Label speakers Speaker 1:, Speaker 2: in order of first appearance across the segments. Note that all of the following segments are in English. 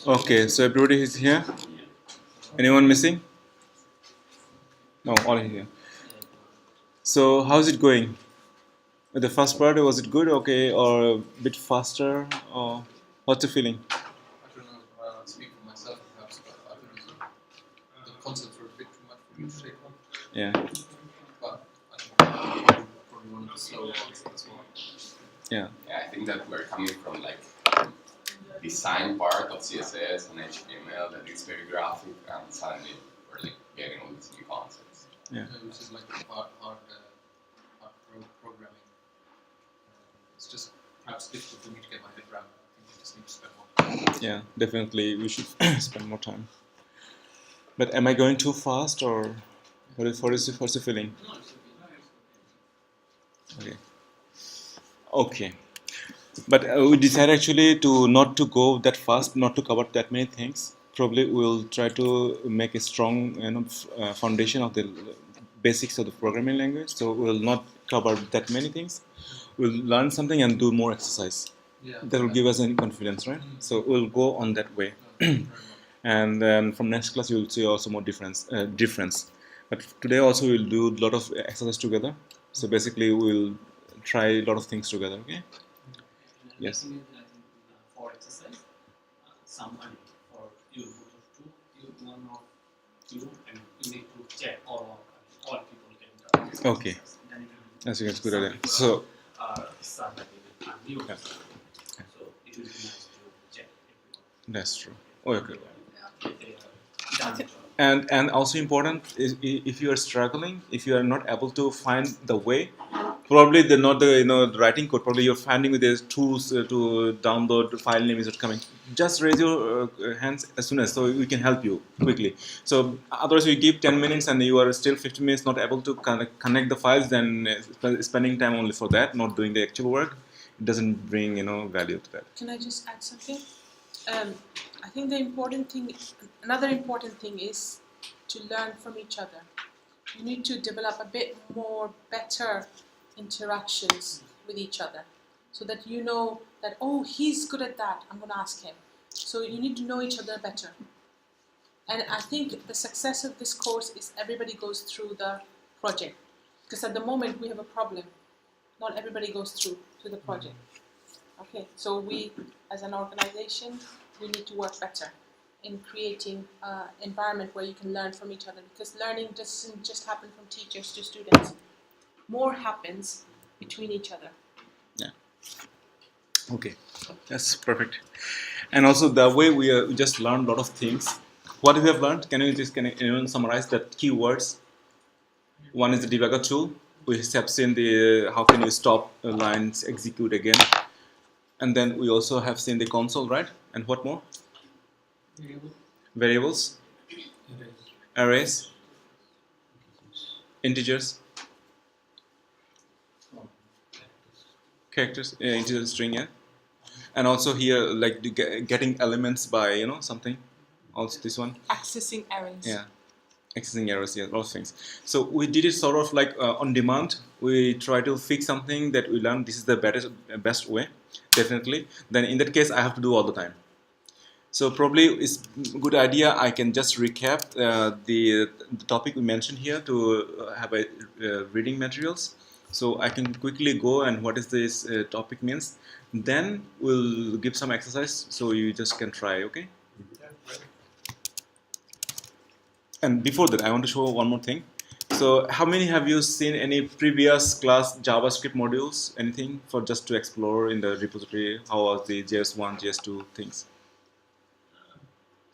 Speaker 1: Okay, so everybody is here. Anyone missing? No, all here. So how's it going? The first part, was it good, okay, or a bit faster, or what's the feeling?
Speaker 2: I don't know. Speak for myself, perhaps, but I think the concepts were a bit too much for me to take on.
Speaker 1: Yeah.
Speaker 2: But I don't know. Probably one of the slower ones as well.
Speaker 1: Yeah.
Speaker 3: Yeah, I think that we're coming from like design part of CSS and HTML that is very graphic, and suddenly we're like getting all these new concepts.
Speaker 1: Yeah.
Speaker 2: Which is like hard programming. It's just perhaps difficult for me to get my head around. I think I just need to spend more time.
Speaker 1: Yeah, definitely we should spend more time. But am I going too fast, or what's the feeling? Okay. Okay. But we decided actually to not to go that fast, not to cover that many things. Probably we'll try to make a strong foundation of the basics of the programming language. So we'll not cover that many things. We'll learn something and do more exercise.
Speaker 2: Yeah.
Speaker 1: That will give us any confidence, right? So we'll go on that way. And then from next class you'll see also more difference. But today also we'll do a lot of exercise together. So basically we'll try a lot of things together. Okay. Yes.
Speaker 4: For exercise, someone for you two, you one of you, and you need to check all people can do.
Speaker 1: Okay. That's a good idea. So.
Speaker 4: You.
Speaker 1: Yeah.
Speaker 4: So it will be nice to check.
Speaker 1: That's true. Okay.
Speaker 4: Yeah.
Speaker 1: And also important is if you are struggling, if you are not able to find the way, probably not the writing code. Probably you're finding with the tools to download the file name is not coming. Just raise your hands as soon as so we can help you quickly. So otherwise, you give 10 minutes and you are still 15 minutes not able to connect the files. Then spending time only for that, not doing the actual work, it doesn't bring value to that.
Speaker 5: Can I just add something? I think another important thing is to learn from each other. You need to develop a bit more better interactions with each other so that you know that, oh, he's good at that, I'm going to ask him. So you need to know each other better. And I think the success of this course is everybody goes through the project. Because at the moment we have a problem. Not everybody goes through to the project. Okay, so we, as an organization, we need to work better in creating an environment where you can learn from each other, because learning doesn't just happen from teachers to students. More happens between each other.
Speaker 1: Yeah. Okay, that's perfect. And also the way we just learned a lot of things. What we have learned? Can you summarize the keywords? One is the debugger tool. We have seen the how can you stop lines execute again. And then we also have seen the console, right? And what more? Variables. Arrays. Integers. Characters. Integer string, yeah. And also here, like getting elements by something. Also this one.
Speaker 5: Accessing arrays.
Speaker 1: Yeah. Accessing errors, yeah, a lot of things. So we did it sort of like on demand. We try to fix something that we learned. This is the best way, definitely. Then in that case, I have to do all the time. So probably it's a good idea. I can just recap the topic we mentioned here to have a reading materials. So I can quickly go and what is this topic means. Then we'll give some exercise so you just can try. Okay. And before that, I want to show one more thing. So how many have you seen any previous class JavaScript modules? Anything for just to explore in the repository? How was the JS1, JS2 things?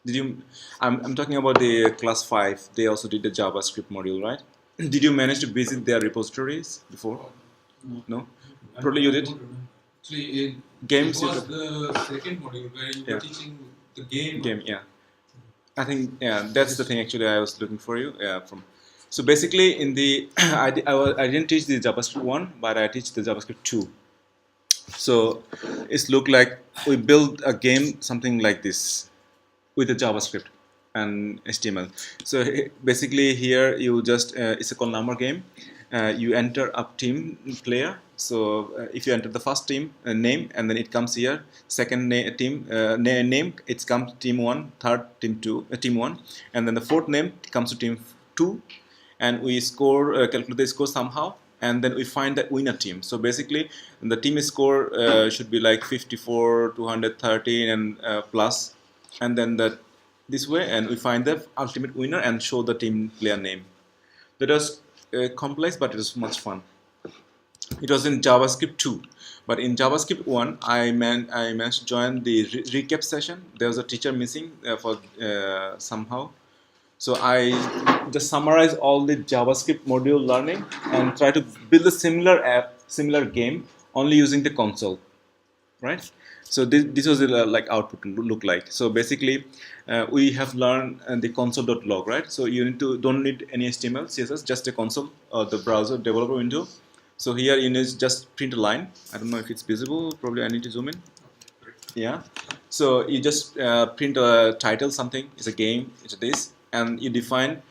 Speaker 1: Did you? I'm talking about the class 5. They also did the JavaScript module, right? Did you manage to visit their repositories before? No? Probably you did.
Speaker 2: Actually,
Speaker 1: Games.
Speaker 2: It was the second module where you were teaching the game.
Speaker 1: Game, yeah. I think that's the thing actually I was looking for you from. So basically in the I didn't teach the JavaScript 1, but I teach the JavaScript 2. So it's look like we build a game something like this with the JavaScript and HTML. So basically here you just it's a called number game, you enter a team player. So if you enter the first team name, and then it comes here. Second team name, it comes team 1. Third team 2, team 1, and then the fourth name comes to team 2, and we score calculate the score somehow, and then we find the winner team. So basically, the team score should be like 54, 213, and plus, and then this way, and we find the ultimate winner and show the team player name. That was complex, but it was much fun. It was in JavaScript 2, but in JavaScript 1, I managed to join the recap session. There was a teacher missing for somehow. So I just summarize all the JavaScript module learning and try to build a similar app, similar game, only using the console, right? So this was like output look like. So basically, we have learned the console.log, right? So you don't need any HTML, CSS, just a console, the browser developer window. So here you need just print a line. I don't know if it's visible. Probably I need to zoom in. Yeah. So you just print a title, something. It's a game. It's this, and you define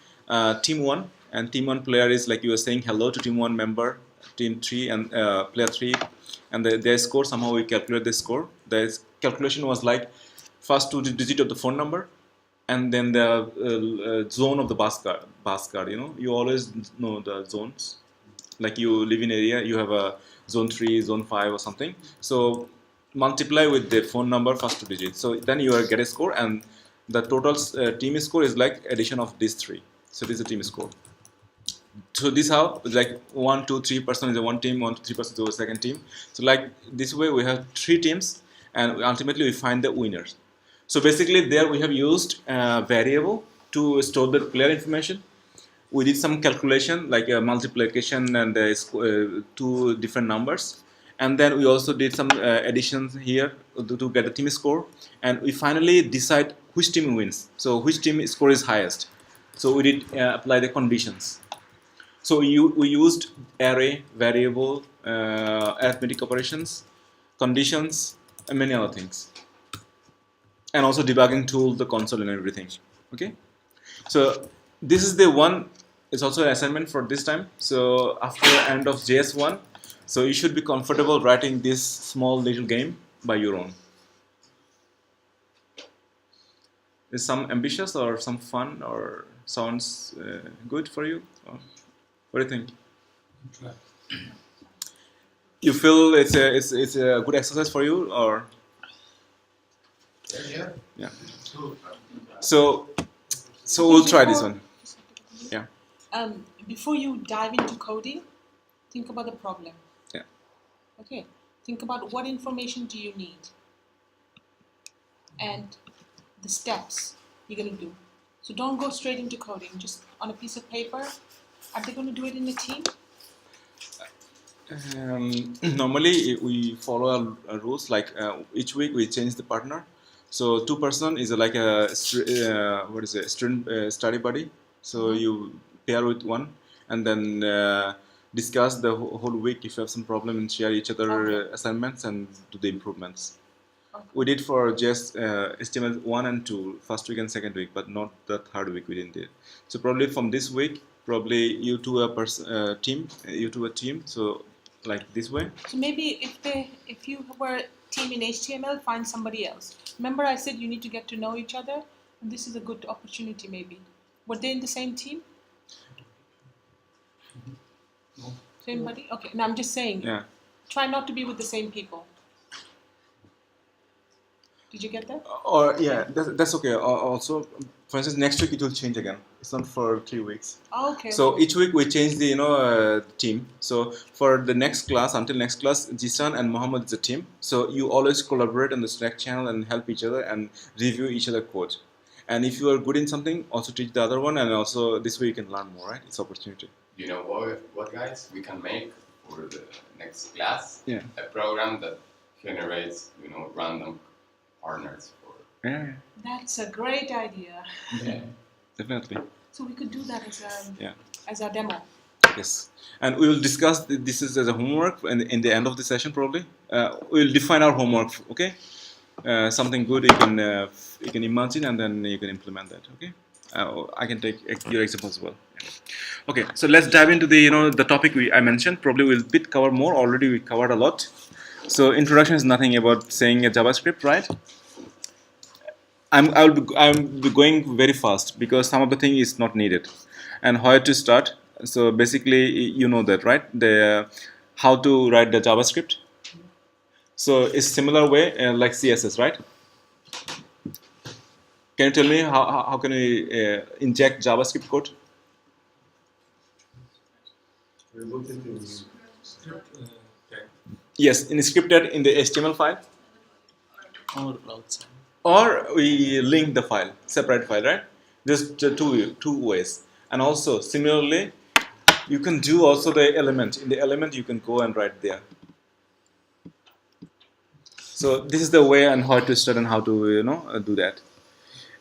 Speaker 1: team 1, and team 1 player is like you were saying hello to team 1 member, team 3 and player 3, and their score, somehow we calculate the score. The calculation was like first 2 digit of the phone number, and then the zone of the bus card. You always know the zones. Like you live in area, you have a zone 3, zone 5 or something. So multiply with the phone number first 2 digits. So then you get a score, and the total team score is like addition of these 3. So this is the team score. So this how like 1, 2, 3% is a one team, 1, 2, 3% is a second team. So like this way we have 3 teams, and ultimately we find the winners. So basically there we have used a variable to store the player information. We did some calculation like a multiplication and 2 different numbers, and then we also did some additions here to get the team score, and we finally decide which team wins. So which team score is highest. So we did apply the conditions. So we used array, variable, arithmetic operations, conditions, and many other things, and also debugging tool, the console, and everything. Okay, so this is the one. It's also an assignment for this time. So after end of JS1, so you should be comfortable writing this small little game by your own. Is some ambitious or some fun or sounds good for you? Or what do you think? You feel it's a good exercise for you, or yeah? So we'll try this one. Yeah.
Speaker 5: Before you dive into coding, think about the problem.
Speaker 1: Yeah.
Speaker 5: Okay. Think about what information do you need, and the steps you're going to do. So don't go straight into coding. Just on a piece of paper. Are they going to do it in a team?
Speaker 1: Normally we follow rules like each week we change the partner. So 2 person is like a student study buddy. So you pair with one, and then discuss the whole week if you have some problem, and share each other assignments and do the improvements.
Speaker 5: Okay.
Speaker 1: We did for just HTML 1 and 2, first week and second week, but not the third week we didn't do it. So probably from this week, probably you two a team, you two a team. So like this way.
Speaker 5: So maybe if you were a team in HTML, find somebody else. Remember I said you need to get to know each other, and this is a good opportunity maybe. Were they in the same team?
Speaker 4: No.
Speaker 5: Same buddy? Okay, no, I'm just saying.
Speaker 1: Yeah.
Speaker 5: Try not to be with the same people. Did you get that?
Speaker 1: Or yeah, that's okay. Also, for instance, next week it will change again. It's not for 3 weeks.
Speaker 5: Oh, okay.
Speaker 1: So
Speaker 5: okay.
Speaker 1: each week we change the team. So for the next class, until next class, Jisan and Mohammed is a team. So you always collaborate on the Slack channel and help each other and review each other code. And if you are good in something, also teach the other one, and also this way you can learn more, right? It's opportunity.
Speaker 3: You know what guys? We can make for the next class
Speaker 1: Yeah.
Speaker 3: a program that generates, random partners for.
Speaker 1: Yeah,
Speaker 5: That's a great idea.
Speaker 3: Yeah.
Speaker 1: definitely.
Speaker 5: So we could do that
Speaker 1: Yeah.
Speaker 5: as a demo.
Speaker 1: Yes, and we will discuss this is as a homework, and in the end of the session probably we will define our homework. Okay, something good you can imagine, and then you can implement that. Okay. I can take your example as well. Okay, so let's dive into the the topic I mentioned. Probably we'll bit cover more. Already we covered a lot. So introduction is nothing about saying a JavaScript, right? I'm going very fast because some of the thing is not needed, and where to start. So basically, you know that, right? The how to write the JavaScript. So it's similar way like CSS, right? Can you tell me how can we inject JavaScript code? Yes, in scripted in the HTML file,
Speaker 4: Or outside.
Speaker 1: or we link the file, separate file, right? Just two ways. And also similarly, you can do also the element. In the element, you can go and write there. So this is the way and how to start and how to do that.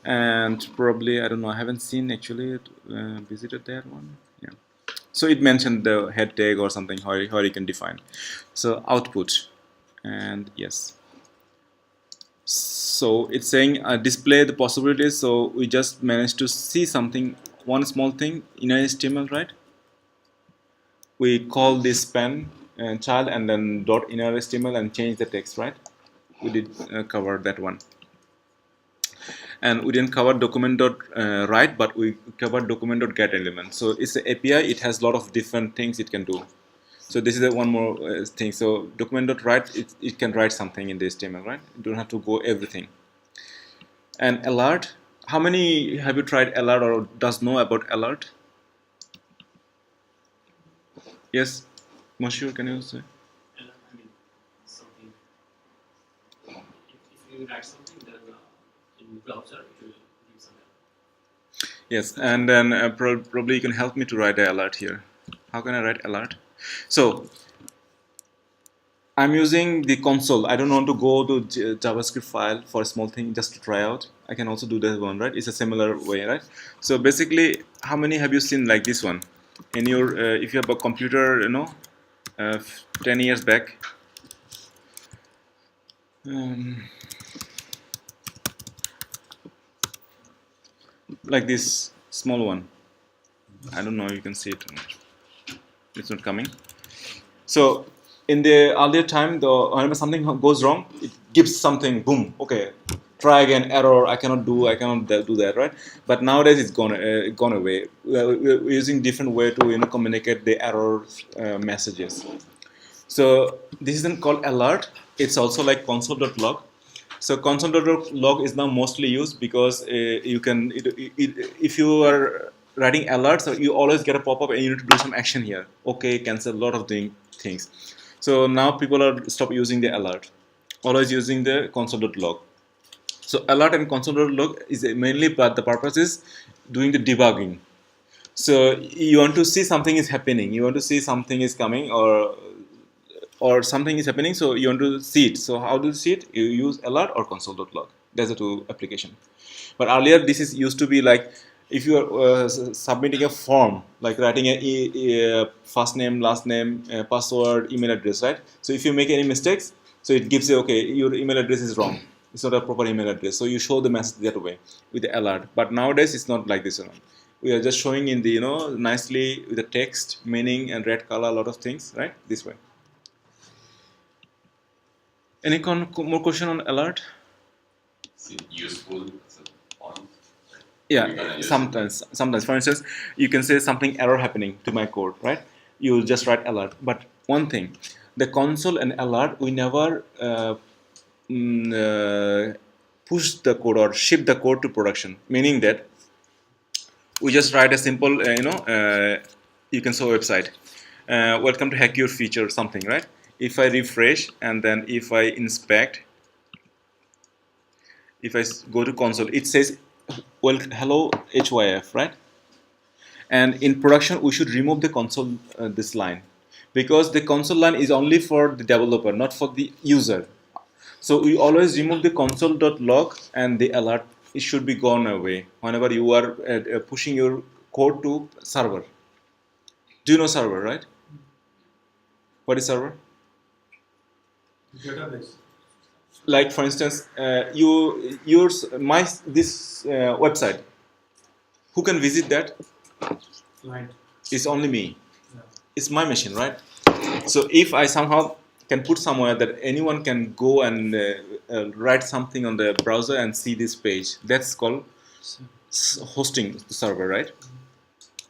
Speaker 1: And probably I don't know. I haven't seen actually visited that one. Yeah. So it mentioned the head tag or something how you can define. So output, and yes. So it's saying display the possibilities. So we just managed to see something, one small thing in HTML, right? We call this span child and then dot inner HTML and change the text, right? We did cover that one. And we didn't cover document dot write, but we covered document dot get element. So it's an API. It has a lot of different things it can do. So this is the one more thing. So document dot write, it can write something in the HTML, right? You don't have to go everything. And alert. How many have you tried alert or does know about alert? Yes, Monsieur, can you say?
Speaker 4: I mean, something. If you write something, then in browser it will give some error.
Speaker 1: Yes, and then probably you can help me to write the alert here. How can I write alert? So I'm using the console. I don't want to go to JavaScript file for a small thing just to try out. I can also do that one, right? It's a similar way, right? So basically, how many have you seen like this one? In your, if you have a computer, 10 years back. Like this small one. I don't know if you can see it or not. It's not coming. So in the earlier time, whenever something goes wrong, it gives something, boom, okay, try again, error, I cannot do that, right? But nowadays it's gone away. We're using different way to communicate the error messages. So this isn't called alert. It's also like console.log. So console.log is now mostly used because you can, if you are writing alerts, so you always get a pop-up and you need to do some action here. Okay, cancel, a lot of things. So now people are stop using the alert, always using the console.log. So alert and console.log is mainly, but the purpose is doing the debugging. So you want to see something is happening, you want to see something is coming, or something is happening, so you want to see it. So how do you see it? You use alert or console.log. That's the two application. But earlier this is used to be like if you are submitting a form, like writing a first name, last name, password, email address, right? So if you make any mistakes, so it gives you, okay, your email address is wrong, it's not a proper email address, so you show the message that way with the alert. But nowadays it's not like this. We are just showing in the nicely with the text, meaning, and red color, a lot of things, right, this way. Any more question on alert?
Speaker 3: Is it useful as a font?
Speaker 1: Yeah, sometimes. For instance, you can say something error happening to my code, right? You just write alert. But one thing, the console and alert, we never push the code or ship the code to production. Meaning that we just write a simple, you can show website. Welcome to hack your feature, something, right? If I refresh and then if I inspect, if I go to console, it says, well, hello HYF, right? And in production, we should remove the console, this line, because the console line is only for the developer, not for the user. So we always remove the console.log and the alert. It should be gone away whenever you are pushing your code to server. Do you know server, right? What is server?
Speaker 6: Database.
Speaker 1: Like for instance, this website. Who can visit that?
Speaker 4: Client.
Speaker 1: It's only me.
Speaker 4: Yeah.
Speaker 1: It's my machine, right? So if I somehow can put somewhere that anyone can go and write something on the browser and see this page, that's called hosting the server, right?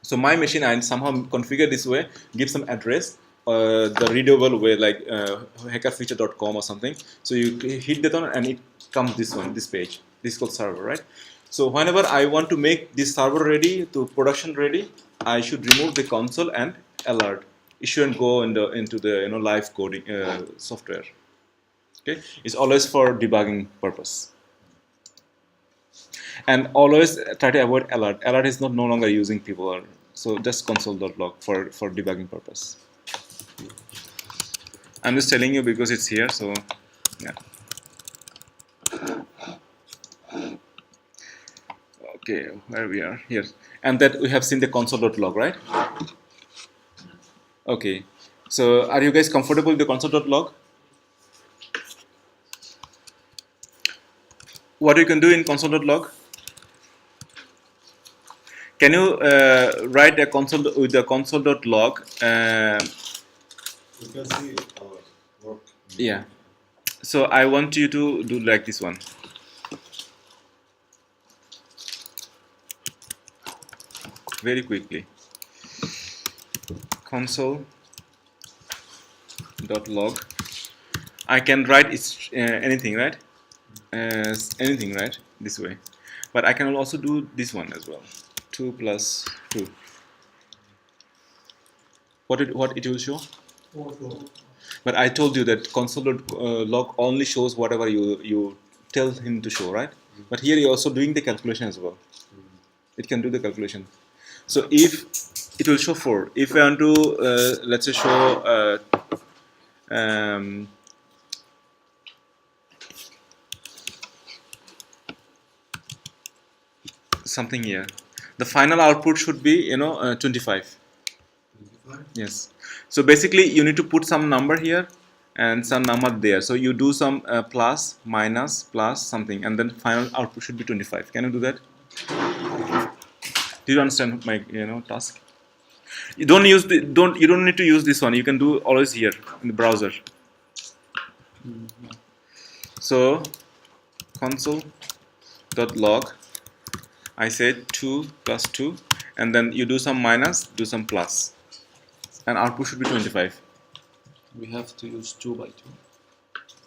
Speaker 1: So my machine, I somehow configure this way, give some address, the readable way, like hackerfeature.com or something. So you hit that on and it comes this one, this page. This is called server, right? So whenever I want to make this server ready to production ready, I should remove the console and alert. It shouldn't go into the live coding software. Okay, it's always for debugging purpose. And always try to avoid alert. Alert is no longer using people, so just console.log for debugging purpose. I'm just telling you because it's here, so yeah. Okay, where we are here, and that we have seen the console.log, right? Okay, so are you guys comfortable with the console.log? What you can do in console.log? Can you write a console with the console.log?
Speaker 6: You can see our work.
Speaker 1: Yeah. So I want you to do like this one. Very quickly. Console.log. I can write anything, right? Anything, right? This way. But I can also do this one as well. 2 plus 2. What it will show? But I told you that console.log only shows whatever you tell him to show, right? But here you're also doing the calculation as well. It can do the calculation. So if it will show 4. If I want to let's say show something here, the final output should be 25. Yes. So basically you need to put some number here and some number there. So you do some plus, minus, plus something, and then final output should be 25. Can you do that? Do you understand my task? You don't need to use this one. You can do always here in the browser. So console.log, I said 2 plus 2, and then you do some minus, do some plus, and output should be 25.
Speaker 2: We have to use 2 by 2.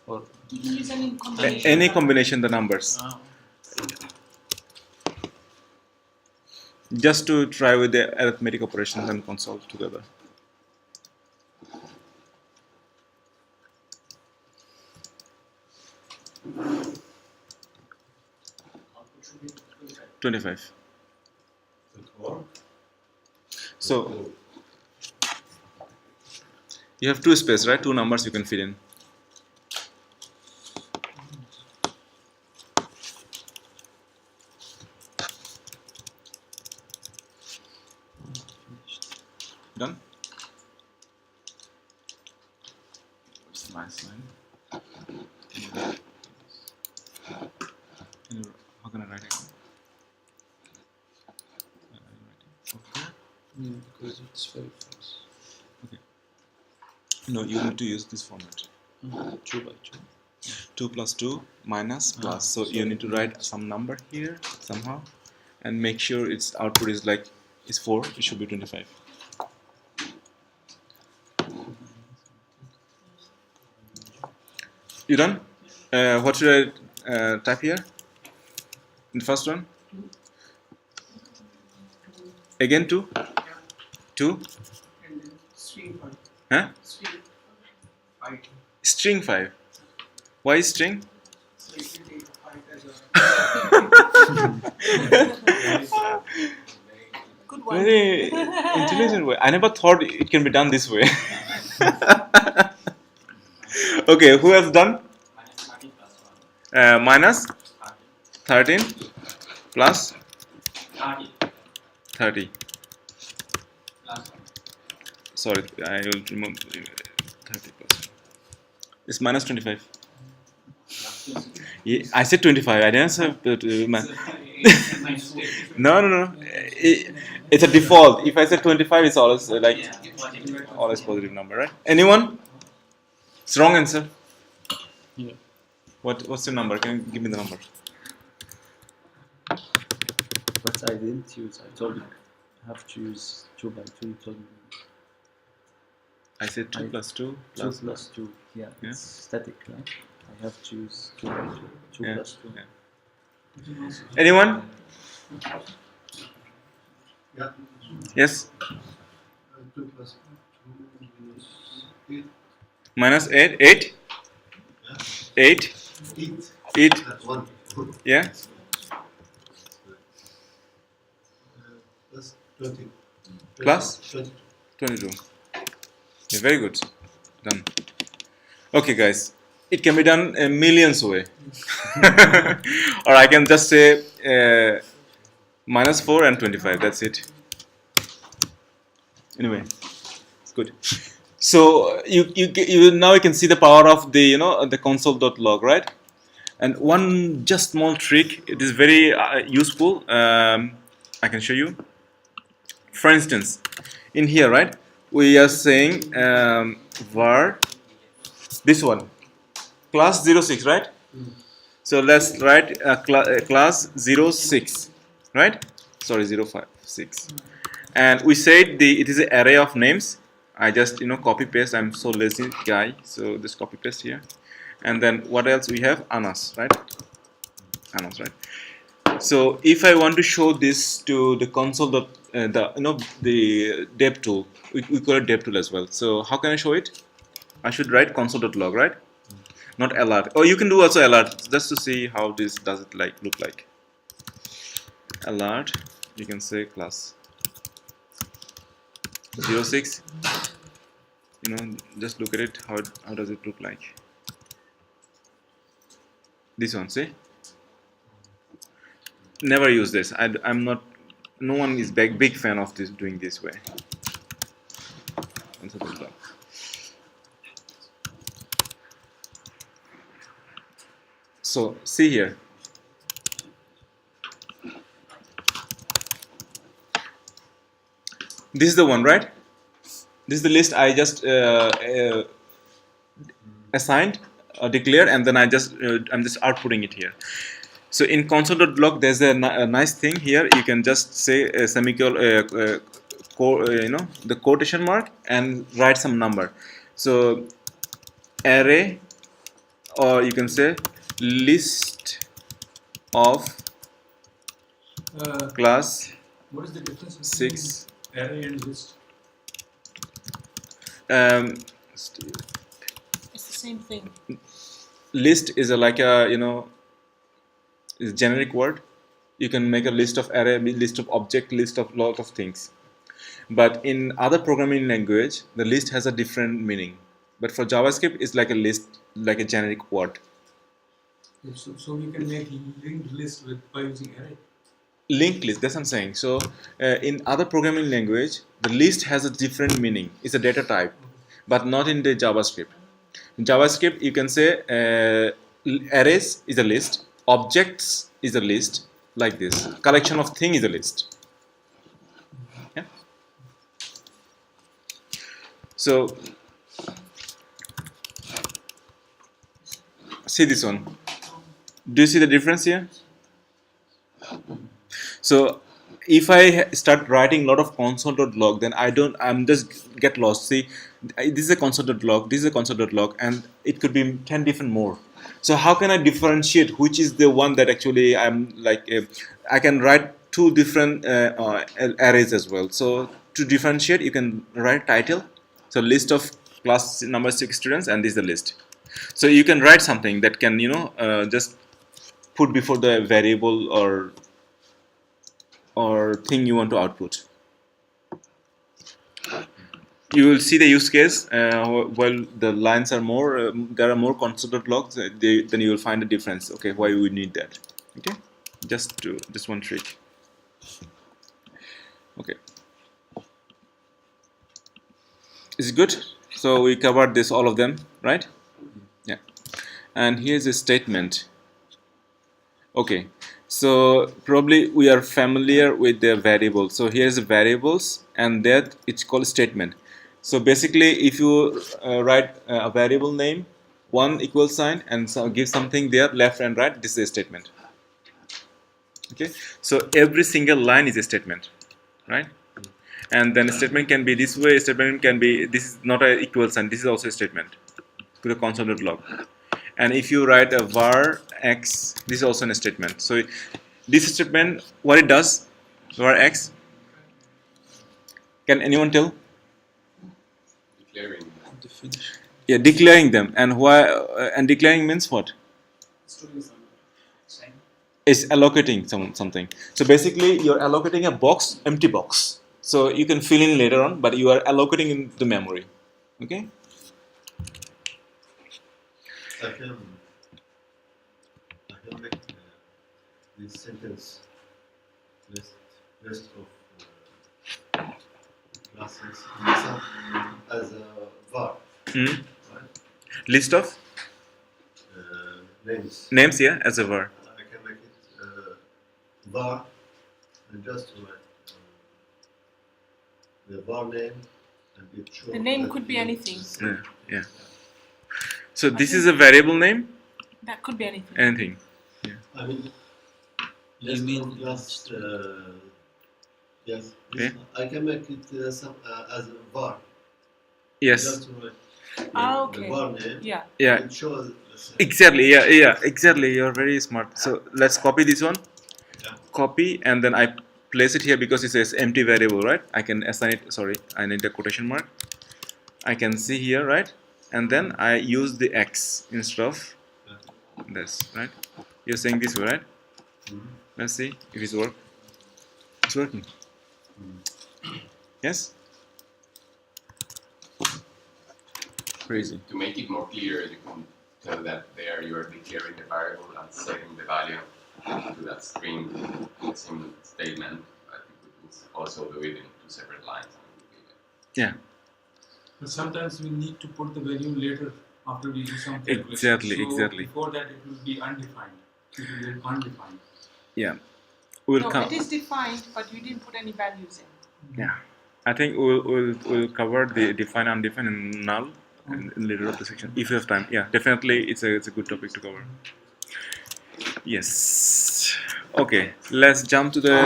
Speaker 2: Or
Speaker 5: You can use any combination.
Speaker 1: Any combination, the numbers. Just to try with the arithmetic operations and console together.
Speaker 4: Output should be
Speaker 1: 25.
Speaker 6: Or
Speaker 1: So you have 2 space, right? 2 numbers you can fit in. Done? It's nice line. How can I write it? Okay.
Speaker 2: yeah, because it's very fast.
Speaker 1: No, you need to use this format.
Speaker 2: 2 by 2.
Speaker 1: 2 plus 2 minus plus. So you need to write some number here somehow and make sure its output is like is 4. It should be 25. You done? What should I type here? In the first one? Again 2? 2?
Speaker 7: And then string 5.
Speaker 1: Huh?
Speaker 7: String 5.
Speaker 1: String 5. Why string?
Speaker 7: So you can take 5 as a
Speaker 5: Good one.
Speaker 1: Very intelligent way. I never thought it can be done this way. Okay, who has done? Minus 13 plus 30. Sorry, I will remove 30 plus. It's minus 25. Yeah, I said 25. I didn't say. No. it's a default. If I say 25, it's always like
Speaker 4: Yeah, positive.
Speaker 1: always positive number, right? Anyone? It's wrong answer.
Speaker 8: Yeah.
Speaker 1: What's your number? Can you give me the number?
Speaker 8: But I didn't use. I told you. I have to use 2 by 2. You told me.
Speaker 1: I said 2 plus 2
Speaker 8: 2
Speaker 1: plus
Speaker 8: plus 2. Yeah,
Speaker 1: Yeah.
Speaker 8: it's static, right? I have to use 2 by 2. 2
Speaker 1: Yeah,
Speaker 8: plus 2.
Speaker 1: yeah. Anyone?
Speaker 6: Yeah.
Speaker 1: Yes.
Speaker 6: 2 plus 2 is 8.
Speaker 1: Minus 8. 8.
Speaker 6: Yeah.
Speaker 1: 8.
Speaker 6: 8.
Speaker 1: 8.
Speaker 6: That's 1.
Speaker 1: Yeah.
Speaker 6: Plus 20.
Speaker 1: Plus?
Speaker 6: 20.
Speaker 1: 22. Yeah, very good. Done. Okay, guys. It can be done a millions way. Or I can just say minus 4 and 25. That's it. Anyway, it's good. So you now you can see the power of the the console.log, right? And one just small trick. It is very useful. I can show you. For instance, in here, right, we are saying var this one class 06, right? So let's write class 06, right? Sorry, 056. And we said it is an array of names. I just copy paste. I'm so lazy guy, so just copy paste here. And then what else we have? Anas, right? Anas, right? So if I want to show this to the console, the dev tool, we call it dev tool as well. So how can I show it? I should write console.log, right? Not alert. Or you can do also alert, just to see how this does it look like. Alert. You can say class 06. Just look at it. How does it look like? This one, see? Never use this. I'm not. No one is big fan of this doing this way. So see here. This is the one, right? This is the list I just assigned, declared, and then I'm just outputting it here. So in console.log, there's a nice thing here. You can just say a semicolon, the quotation mark, and write some number. So array, or you can say list of class
Speaker 9: What is the difference between
Speaker 1: 6.
Speaker 9: array and list?
Speaker 5: It's the same thing.
Speaker 1: List is like a is generic word. You can make a list of array, list of object, list of lot of things. But in other programming language, the list has a different meaning. But for JavaScript, it's like a list, like a generic word.
Speaker 9: So we can make linked list by using array.
Speaker 1: Linked list, that's what I'm saying. So in other programming language, the list has a different meaning. It's a data type, but not in the JavaScript. In JavaScript, you can say arrays is a list, objects is a list, like this. Collection of thing is a list. Yeah. So see this one. Do you see the difference here? So if I start writing a lot of console.log, then I'm just get lost. See, this is a console.log, this is a console.log, and it could be 10 different more. So how can I differentiate which is the one that actually I'm like, I can write 2 different arrays as well. So to differentiate, you can write title. So list of class number 6 students, and this is the list. So you can write something that can, just put before the variable or thing you want to output. You will see the use case while the lines are more, there are more console.logs, then you will find a difference. Okay, why we need that. Okay, just one trick. Okay, is it good? So we covered this, all of them, right? Yeah. And here's a statement. Okay, So probably we are familiar with the variables. So here's the variables, and that it's called statement. So basically, if you write a variable name, one equal sign, and so give something there, left and right, this is a statement. Okay. So every single line is a statement, right? And then a statement can be this way. A statement can be this is not an equal sign. This is also a statement with a console.log. And if you write a var x, this is also a statement. So this statement, what it does, var x, can anyone tell?
Speaker 3: Declaring
Speaker 8: Definition.
Speaker 1: Yeah, declaring them. And why? And declaring means what?
Speaker 4: Storing some sign.
Speaker 1: Is allocating something. So basically, you're allocating a box, empty box. So you can fill in later on, but you are allocating in the memory. Okay.
Speaker 6: I can make this sentence list of classes as a var,
Speaker 1: Hmm.
Speaker 6: right?
Speaker 1: List of
Speaker 6: Names.
Speaker 1: names, yeah, as a var.
Speaker 6: I can make it var and just write the var name and it shows.
Speaker 5: The name
Speaker 6: that
Speaker 5: could be
Speaker 6: it
Speaker 5: anything.
Speaker 6: is the same.
Speaker 1: Yeah. So this is a variable name.
Speaker 5: That could be anything.
Speaker 1: Anything.
Speaker 6: I mean,
Speaker 8: You
Speaker 6: list
Speaker 8: mean
Speaker 6: of class, yes.
Speaker 1: Yeah.
Speaker 6: I can make it as a var.
Speaker 1: Yes.
Speaker 6: Just write
Speaker 5: Ah,
Speaker 6: the
Speaker 5: okay.
Speaker 6: var name.
Speaker 5: Yeah.
Speaker 1: Yeah.
Speaker 6: It shows the same.
Speaker 1: Exactly. Yeah. Exactly. You're very smart. So let's copy this one.
Speaker 6: Yeah.
Speaker 1: Copy, and then I place it here because it says empty variable, right? I can assign it. Sorry, I need a quotation mark. I can see here, right? And then I use the x instead of this, right? You're saying this way, right?
Speaker 6: Mhm.
Speaker 1: Let's see if it's work. It's working. Yes. Crazy.
Speaker 3: to make it more clear, you can tell that there you are declaring the variable and setting the value to that string in the same statement. But you could also do it in two separate lines. And it would be
Speaker 1: Yeah.
Speaker 9: But sometimes we need to put the value later after we do some calculation.
Speaker 1: Exactly,
Speaker 9: So
Speaker 1: exactly.
Speaker 9: before that, it will be undefined. It will be undefined.
Speaker 1: Yeah. We'll
Speaker 5: No,
Speaker 1: come.
Speaker 5: it is defined, but you didn't put any values in.
Speaker 1: Yeah. I think we'll cover the define, undefined, and null in later of the section if you have time. Yeah, definitely it's a good topic to cover. Yes. Okay. Let's jump to the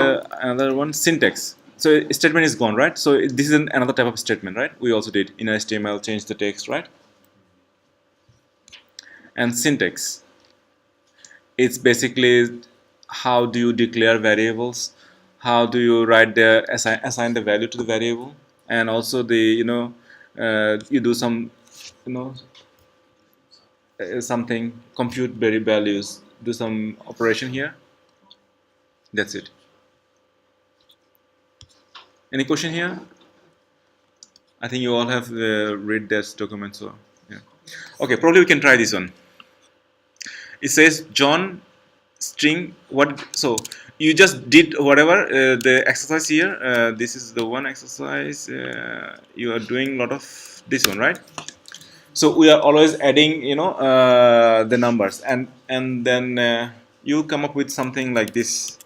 Speaker 1: another one, syntax. So statement is gone, right? So this is another type of statement, right? We also did in HTML, change the text, right? And syntax. It's basically how do you declare variables, how do you write the assign the value to the variable, and also the you do some something, compute values, do some operation here. That's it. Any question here? I think you all have read this document, so yeah. Okay, probably we can try this one. It says John string what, so you just did whatever the exercise here, this is the one exercise, you are doing a lot of this one, right? So we are always adding the numbers, and then you come up with something like this,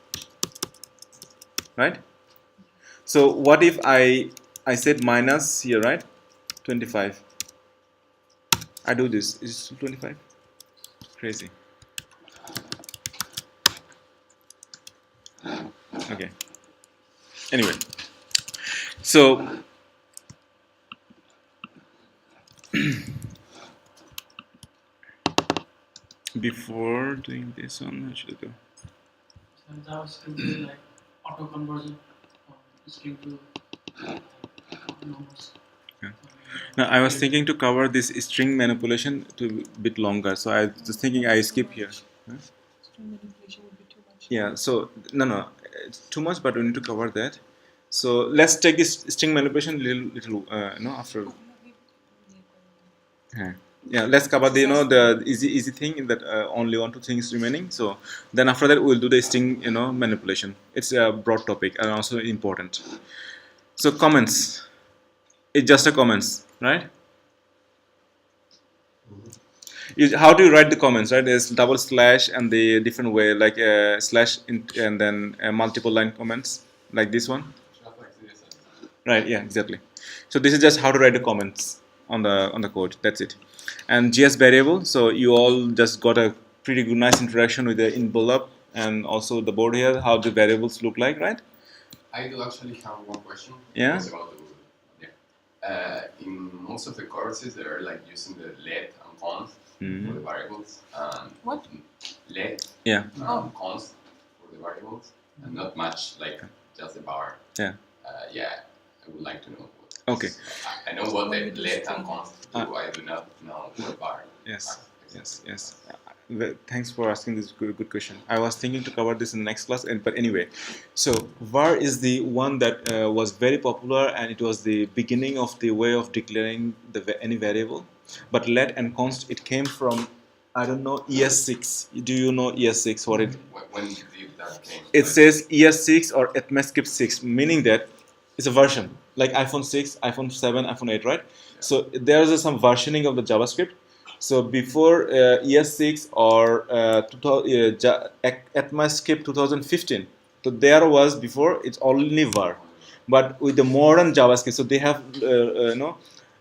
Speaker 1: right? So what if I said minus here, right? 25. I do this, is 25 crazy? Okay. Anyway, so before doing this one, I should go.
Speaker 4: So JavaScript is like auto conversion from string to numbers.
Speaker 1: Yeah. Now I was thinking to cover this string manipulation to a bit longer, so I was thinking I skip here. Huh?
Speaker 5: String manipulation would be too much.
Speaker 1: Yeah. So no, it's too much, but we need to cover that. So let's take this string manipulation little after. Yeah, let's cover the the easy thing in that only 1-2 things remaining. So then after that we'll do the string manipulation. It's a broad topic and also important. So comments, it's just a comments, right? how do you write the comments, right? There's double slash and the different way, like slash and then multiple line comments, like this one.
Speaker 3: Just like this.
Speaker 1: Right, yeah, exactly. So this is just how to write the comments on the code. That's it. And GS variable. So you all just got a pretty good, nice introduction with the envelope and also the board here, how the variables look like, right?
Speaker 3: I do actually have one question.
Speaker 1: Yeah?
Speaker 3: It's about in most of the courses, they're like using the let and const for the variables. And
Speaker 5: What?
Speaker 3: Let
Speaker 1: Yeah.
Speaker 3: and const for the variables, and not much like just the bar.
Speaker 1: Yeah.
Speaker 3: Yeah, I would like to know.
Speaker 1: Okay.
Speaker 3: I know what the let and const do. I do not know the bar.
Speaker 1: Yes. Yes. Thanks for asking this good question. I was thinking to cover this in the next class, but anyway, so var is the one that was very popular, and it was the beginning of the way of declaring any variable. But let and const, it came from, I don't know, ES6. Do you know ES6? What it?
Speaker 3: When did that came?
Speaker 1: It says ES6 or ECMAScript 6, meaning that it's a version like iPhone 6, iPhone 7, iPhone 8, right?
Speaker 3: Yeah.
Speaker 1: So there's some versioning of the JavaScript. So before ES6 or ECMAScript 2015, so there was before it's only var, but with the modern JavaScript, so they have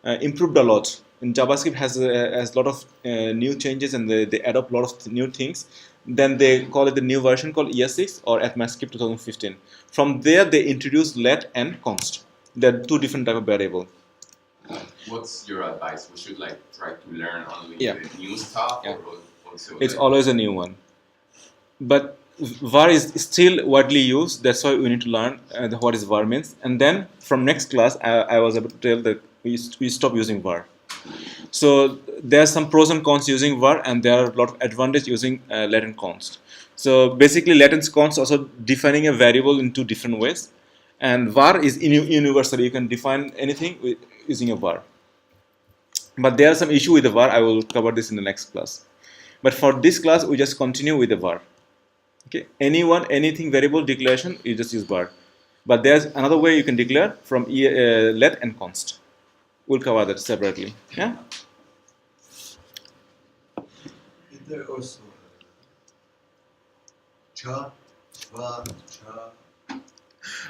Speaker 1: improved a lot. And JavaScript has a lot of new changes, and they adopt a lot of new things. Then they call it the new version called ES6 or ECMAScript 2015. From there, they introduced let and const. They're two different type of variable.
Speaker 3: What's your advice? We should like try to learn only
Speaker 1: Yeah.
Speaker 3: the new stuff,
Speaker 1: Yeah.
Speaker 3: or also
Speaker 1: It's
Speaker 3: like,
Speaker 1: always a new one. But var is still widely used. That's why we need to learn what is var means. And then from next class, I was able to tell that we stop using var. So there are some pros and cons using var, and there are a lot of advantage using let and const. So basically, let and const also defining a variable in two different ways. And var is universal. You can define anything using a var. But there are some issue with the var. I will cover this in the next class. But for this class, we just continue with the var. Okay, anything variable declaration, you just use var. But there's another way you can declare from let and const. We'll cover that separately. Yeah.
Speaker 6: Is there also char, var, char?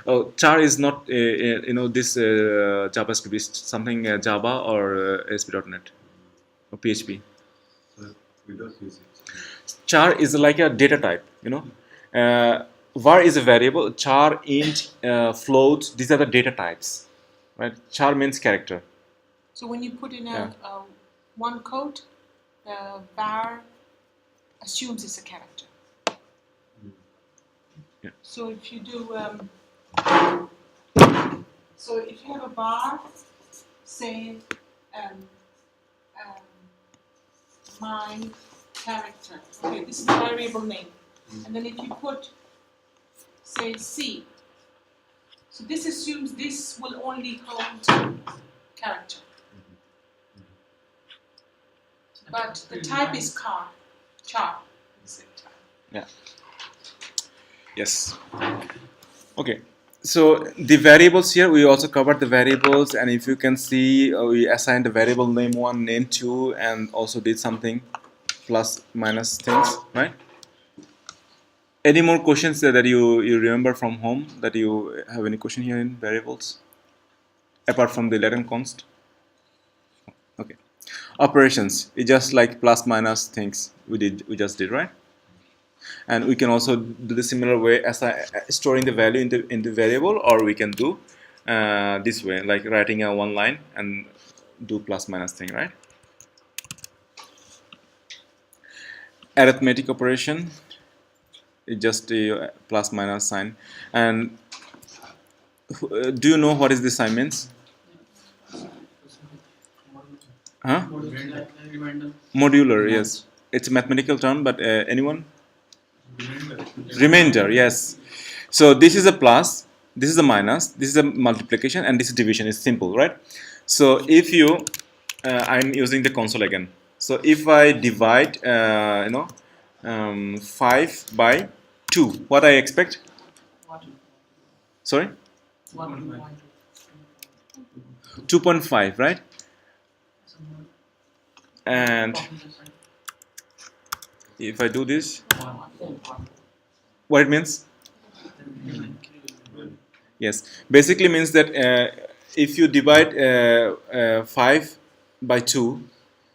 Speaker 1: Oh, char is not this JavaScript is something Java or ASP.NET or PHP.
Speaker 6: So we don't use it.
Speaker 1: Char is like a data type. Var is a variable. Char, int, float. These are the data types, right? Char means character.
Speaker 5: So when you put in
Speaker 1: Yeah.
Speaker 5: one code, the var assumes it's a character.
Speaker 1: Yeah.
Speaker 5: So if you do, so if you have a var, say, my character. Okay, this is the variable name, and then if you put, say, C. So this assumes this will only hold character. But the type is char.
Speaker 1: Yeah. Yes. Okay. So the variables here, we also covered the variables, and if you can see, we assigned the variable name 1, name 2, and also did something plus minus things, right? Any more questions that you remember from home, that you have any question here in variables apart from the let and const? Okay. Operations, it's just like plus minus things we just did, right? And we can also do the similar way as storing the value in the variable, or we can do this way, like writing a one line and do plus minus thing, right? Arithmetic operation, it's just a plus minus sign. And do you know what is this sign means? Huh? Modular, yes. It's a mathematical term, but anyone? Remainder, yes. So this is a plus, this is a minus, this is a multiplication, and this is division. It's simple, right? So if you, I'm using the console again. So if I divide, 5 by 2, what I expect? Sorry? 2.5, right? And if I do this, what it means? Yes, basically means that if you divide 5 by 2,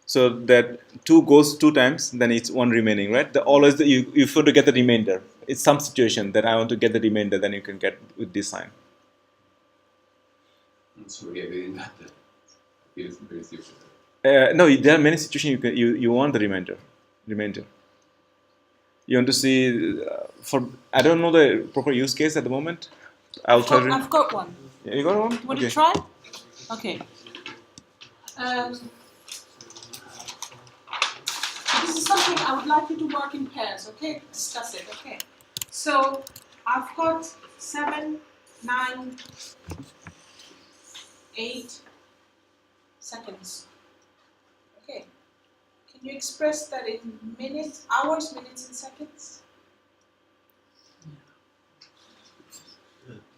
Speaker 1: so that 2 goes 2 times, then it's 1 remaining, right? Always you have to get the remainder. It's some situation that I want to get the remainder, then you can get with this sign.
Speaker 3: I'm sorry, I didn't get that. It feels very stupid.
Speaker 1: No, there are many situations you want the remainder. You want to see for I don't know the proper use case at the moment. I'll try to.
Speaker 5: I've got one.
Speaker 1: Yeah, you got one?
Speaker 5: Want
Speaker 1: Okay.
Speaker 5: to try? Okay. This is something I would like you to work in pairs, okay? Discuss it, okay? So I've got 7, 9, 8 seconds. Okay. Can you express that in minutes, hours, minutes, and seconds?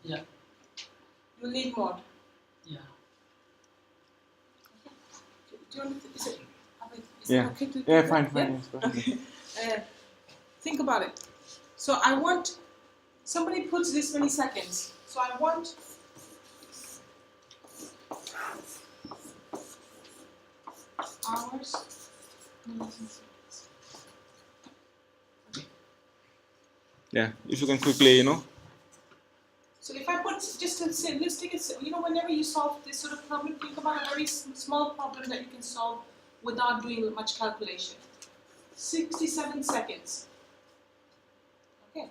Speaker 4: Yeah.
Speaker 5: You need more.
Speaker 4: Yeah.
Speaker 5: Do you want to, is it
Speaker 1: Yeah.
Speaker 5: okay to
Speaker 1: Yeah,
Speaker 5: do
Speaker 1: fine,
Speaker 5: that?
Speaker 1: fine.
Speaker 5: Yeah?
Speaker 1: Yes, perfect.
Speaker 5: Think about it. So I want, somebody puts this many seconds. So I want hours, minutes, and seconds.
Speaker 1: Yeah, if you can quickly,
Speaker 5: So if I put just a, let's take it, whenever you solve this sort of problem, think about a very small problem that you can solve without doing much calculation. 67 seconds. Okay.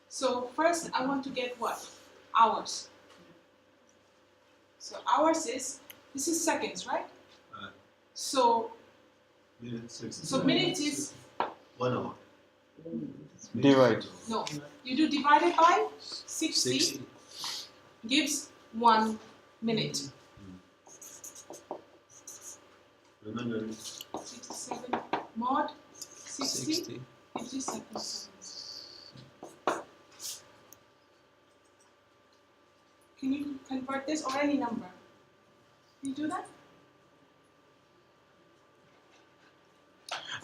Speaker 5: So first I want to get what? Hours. So hours this is seconds, right?
Speaker 6: Right.
Speaker 5: So
Speaker 6: Minutes, 60.
Speaker 5: so minutes is,
Speaker 6: 1 hour.
Speaker 1: Divide.
Speaker 5: no, you do divided by 60 gives 1 minute.
Speaker 6: Remember,
Speaker 5: 67 mod 60 50 seconds. Can you convert this or any number? Can you do that?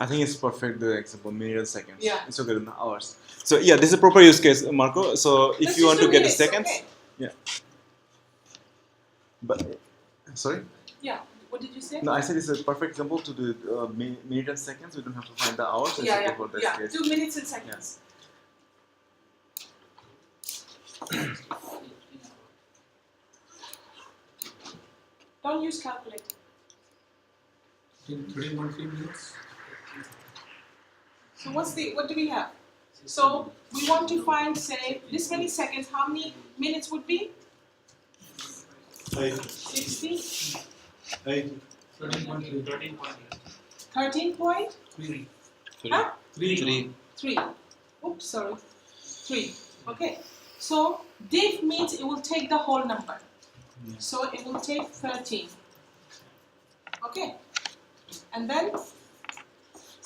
Speaker 1: I think it's perfect, the example, minutes and seconds.
Speaker 5: Yeah.
Speaker 1: It's okay in hours. So yeah, this is a proper use case, Marco. So if
Speaker 5: Let's
Speaker 1: you
Speaker 5: just
Speaker 1: want to
Speaker 5: do
Speaker 1: get the
Speaker 5: minutes,
Speaker 1: seconds,
Speaker 5: okay.
Speaker 1: yeah. But sorry?
Speaker 5: Yeah. What did you say?
Speaker 1: No, I said it's a perfect example to do minutes and seconds. We don't have to find the hours. It's okay for this case.
Speaker 5: 2 minutes and seconds. Don't use calculator.
Speaker 9: 31 minutes.
Speaker 5: So what do we have? So we want to find, say, this many seconds. How many minutes would be? 60. 13 point?
Speaker 9: 3.
Speaker 5: Huh?
Speaker 9: 3.
Speaker 5: 3. Oops, sorry. 3. Okay. So div means it will take the whole number. So it will take 13. Okay. And then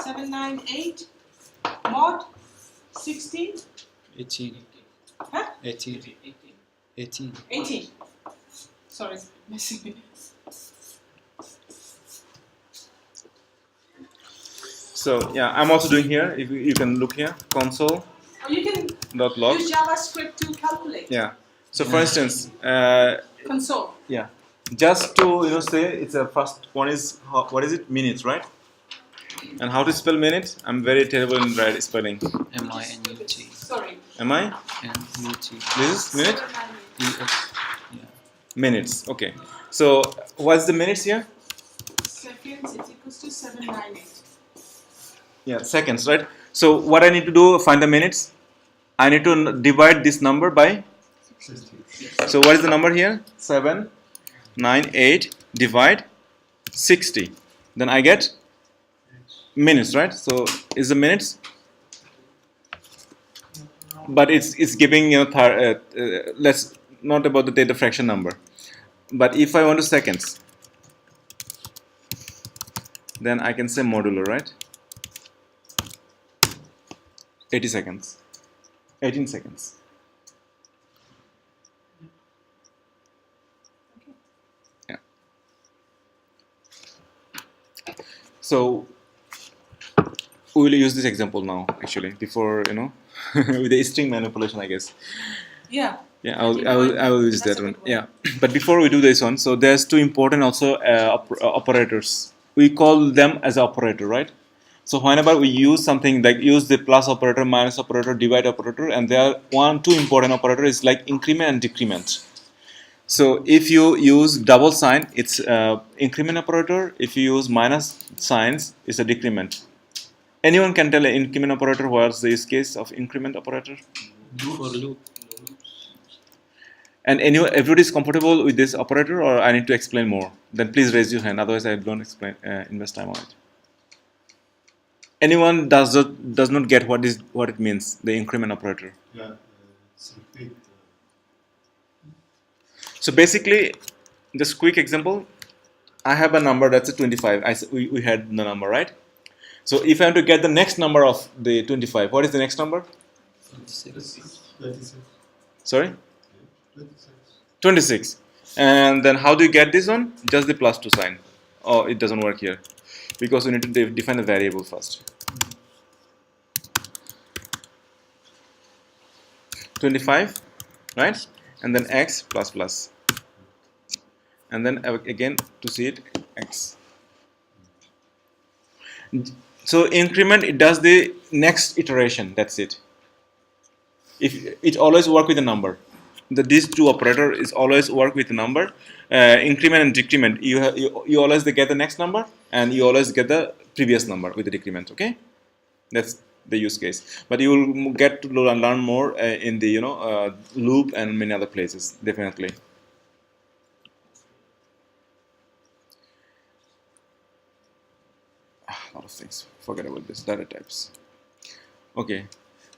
Speaker 5: 7, 9, 8 mod 60.
Speaker 8: 18.
Speaker 5: Huh?
Speaker 8: 18. 18.
Speaker 5: 18. Sorry, missing me.
Speaker 1: So yeah, I'm also doing here. If you can look here, console
Speaker 5: Or you can
Speaker 1: dot log.
Speaker 5: use JavaScript to calculate.
Speaker 1: Yeah. So for instance,
Speaker 5: Console.
Speaker 1: yeah, just to say it's a first one is what is it, minutes, right? And how to spell minutes? I'm very terrible in spelling.
Speaker 8: M-I-N-U-T.
Speaker 5: Sorry.
Speaker 1: Am I?
Speaker 8: N-U-T.
Speaker 1: This is minute?
Speaker 5: 7, 9, 8.
Speaker 8: E-S. Yeah.
Speaker 1: Minutes. Okay. So what's the minutes here?
Speaker 5: Seconds is equals to 798.
Speaker 1: Yeah, seconds, right? So what I need to do, find the minutes. I need to divide this number by. So what is the number here? 798 divide 60. Then I get minutes, right? So is the minutes, but it's giving let's not about the data fraction number. But if I want to seconds, then I can say modulo, right? 80 seconds, 18 seconds. Yeah. So we will use this example now. Actually, before with the string manipulation, I guess.
Speaker 5: Yeah.
Speaker 1: Yeah, I will use
Speaker 5: That's
Speaker 1: that
Speaker 5: a
Speaker 1: one.
Speaker 5: good one.
Speaker 1: Yeah, but before we do this one, so there's two important also operators. We call them as operator, right? So whenever we use something like use the plus operator, minus operator, divide operator, and there are two important operators like increment and decrement. So if you use double sign, it's increment operator. If you use minus signs, it's a decrement. Anyone can tell an increment operator what's the use case of increment operator?
Speaker 8: For loop.
Speaker 1: And everybody is comfortable with this operator, or I need to explain more? Then please raise your hand. Otherwise, I don't explain. Invest time on it. Anyone does not get what it means, the increment operator?
Speaker 6: Yeah, it's repeat.
Speaker 1: So basically, just quick example. I have a number that's a 25. We had the number, right? So if I want to get the next number of the 25, what is the next number?
Speaker 8: 26.
Speaker 6: 26.
Speaker 1: Sorry,
Speaker 6: 26.
Speaker 1: 26. And then how do you get this one? Just the plus 2 sign. Oh, it doesn't work here because we need to define the variable first. 25, right? And then x plus plus. And then again to see it, x. So increment, it does the next iteration. That's it. If it always work with a number, these two operator is always work with a number. Increment and decrement, you always get the next number, and you always get the previous number with the decrement. Okay, that's the use case. But you will get to learn more in the loop and many other places, definitely. A lot of things. Forget about this. Data types. Okay.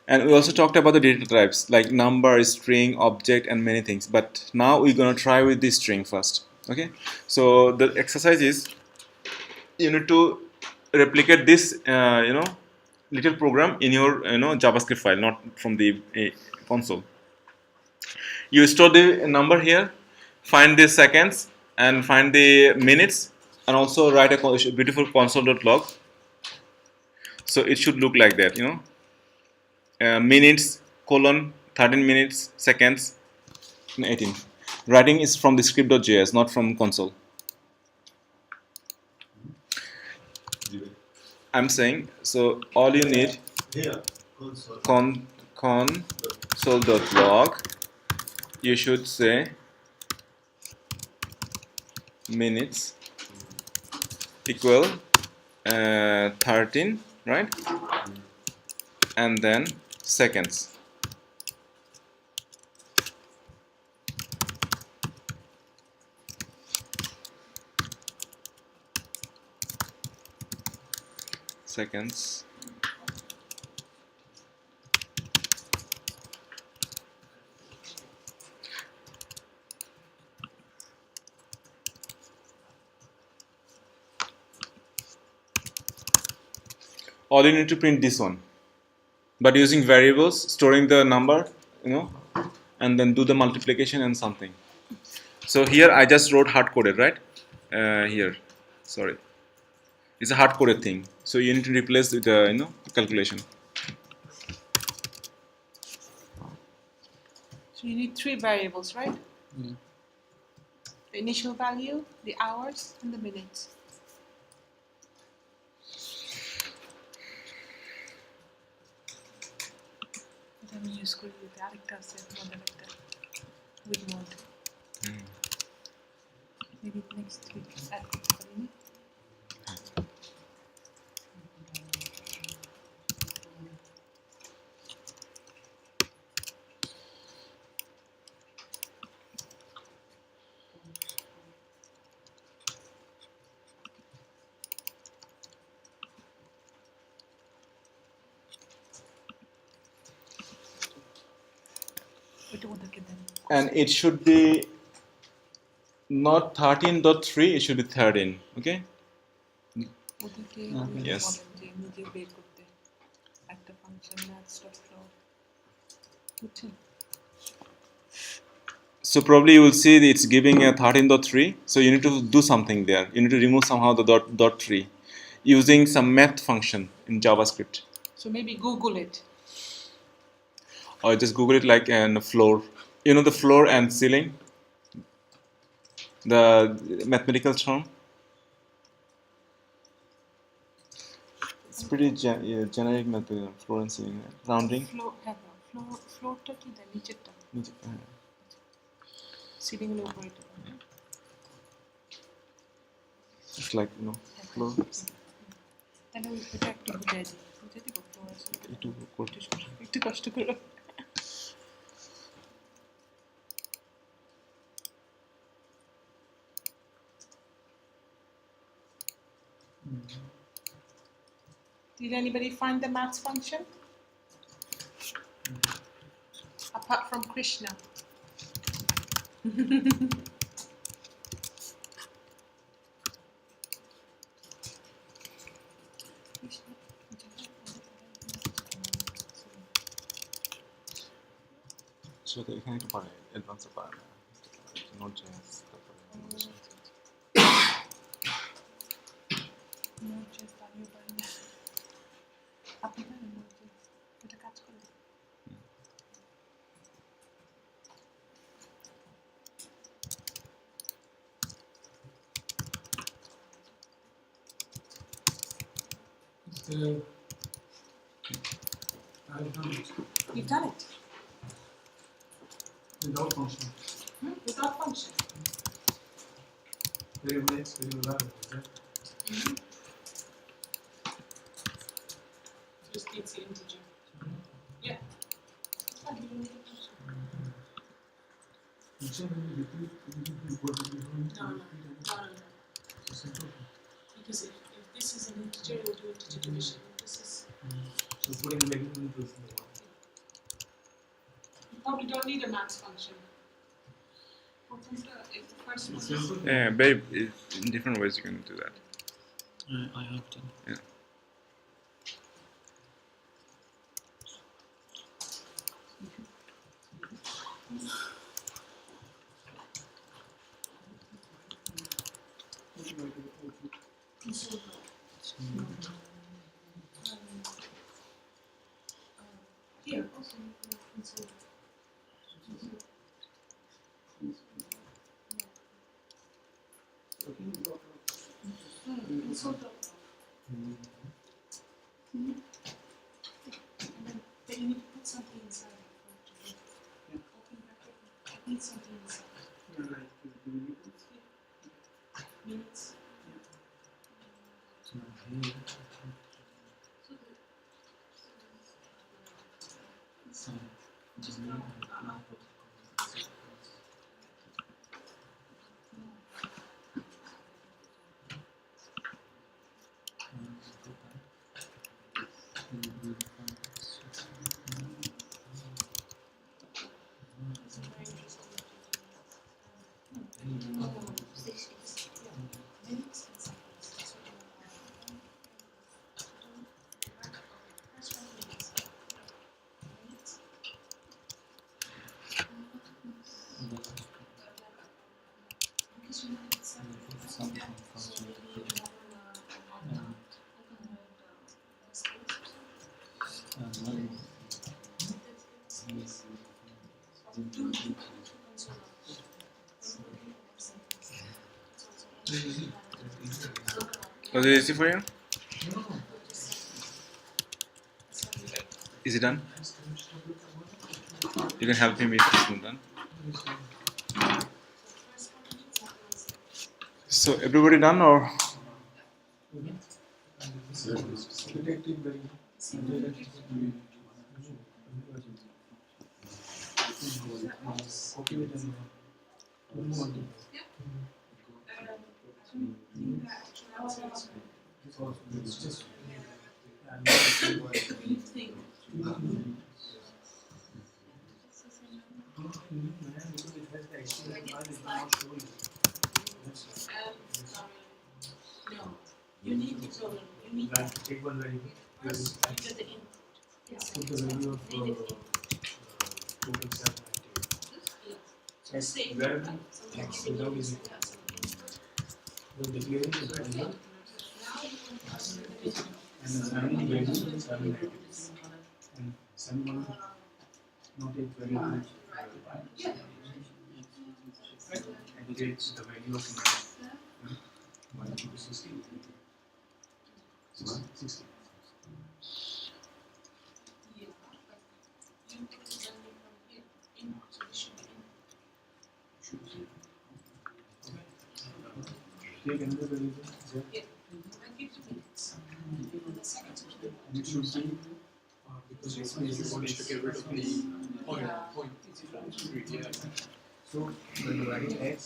Speaker 1: And we also talked about the data types like number, string, object, and many things. But now we're gonna try with the string first. Okay. So the exercise is you need to replicate this little program in your JavaScript file, not from the console. You store the number here, find the seconds, and find the minutes, and also write a beautiful console.log. So it should look like that, minutes, colon, 13 minutes, seconds, 18. Writing is from the script.js, not from console. I'm saying, so all you need,
Speaker 6: Here, console.
Speaker 1: console.log, you should say minutes equal 13, right? And then seconds. Seconds. All you need to print this one, but using variables, storing the number, and then do the multiplication and something. So here I just wrote hard-coded, right? Here, sorry, it's a hard-coded thing. So you need to replace with the calculation.
Speaker 5: So you need 3 variables, right?
Speaker 8: Yeah.
Speaker 5: The initial value, the hours, and the minutes. আমি use করি আরেকটা আছে model একটা with mode maybe next week add করতে পারি না
Speaker 1: And it should be not 13.3, it should be 13. Okay?
Speaker 5: ওদেরকে
Speaker 1: Yes.
Speaker 5: যে নিজে বের করতে একটা ফাংশন maths.flow বুঝছেন
Speaker 1: So probably you will see that it's giving a 13.3. So you need to do something there. You need to remove somehow the dot 3. using some math function in JavaScript.
Speaker 5: So maybe Google it.
Speaker 1: Or just Google it like in floor. You know the floor and ceiling? The mathematical term? It's pretty generic method, floor and ceiling, rounding.
Speaker 5: ফ্লোরটা কি দেয় নিচেরটা
Speaker 1: হ্যাঁ।
Speaker 5: Ceiling এর উপরে এটা
Speaker 1: It's like, you know, floor.
Speaker 5: তাহলে ওইটা একটু বুঝাই দিব ফ্লোর আছে একটু কষ্ট করে Did anybody find the maths function? Apart from Krishna.
Speaker 1: So এখানে একটু পারে অ্যাডভান্সে পারে না নোট জেএস তারপরে
Speaker 5: Node.js আমিও পারি না আপনি পারেন Node.js এটা কাজ করে
Speaker 9: I've done it
Speaker 5: You've done it
Speaker 9: without function.
Speaker 5: without function.
Speaker 9: Variable x, variable y, is that?
Speaker 5: Just needs the integer. Yeah. It's fine, you don't need a function.
Speaker 9: Function when you repeat what you
Speaker 5: No. Because if this is an integer, it will do integer division. If this is
Speaker 9: So putting the magnitude is the one.
Speaker 5: you probably don't need a maths function. If the first one is
Speaker 9: Simple.
Speaker 1: Yeah, babe, in different ways you can do that.
Speaker 8: I have done.
Speaker 1: Yeah.
Speaker 5: here also you can console. Console. And then you need to put something inside for it to work. Open bracket. It needs something inside. Minutes. Just now. It's a very interesting minutes and seconds. That's what you want. First one minutes. Minutes. Because you need something. So maybe you have
Speaker 1: Was it easy for you? Is it done? You can help him if it's not done. So everybody done or?
Speaker 9: Detecting very copy it and move on to it's just
Speaker 5: no. You need you need
Speaker 9: take one value.
Speaker 5: first you get the input.
Speaker 9: Put the value of total set.
Speaker 5: So say
Speaker 9: Variable X without is equal. We're declaring the value.
Speaker 4: And 7 values and 7 negatives. And 7 not a very good and gauge the value of 1 to 60. 60. Take another value Z. And it should be because it's to get rid of the point. So when dividing x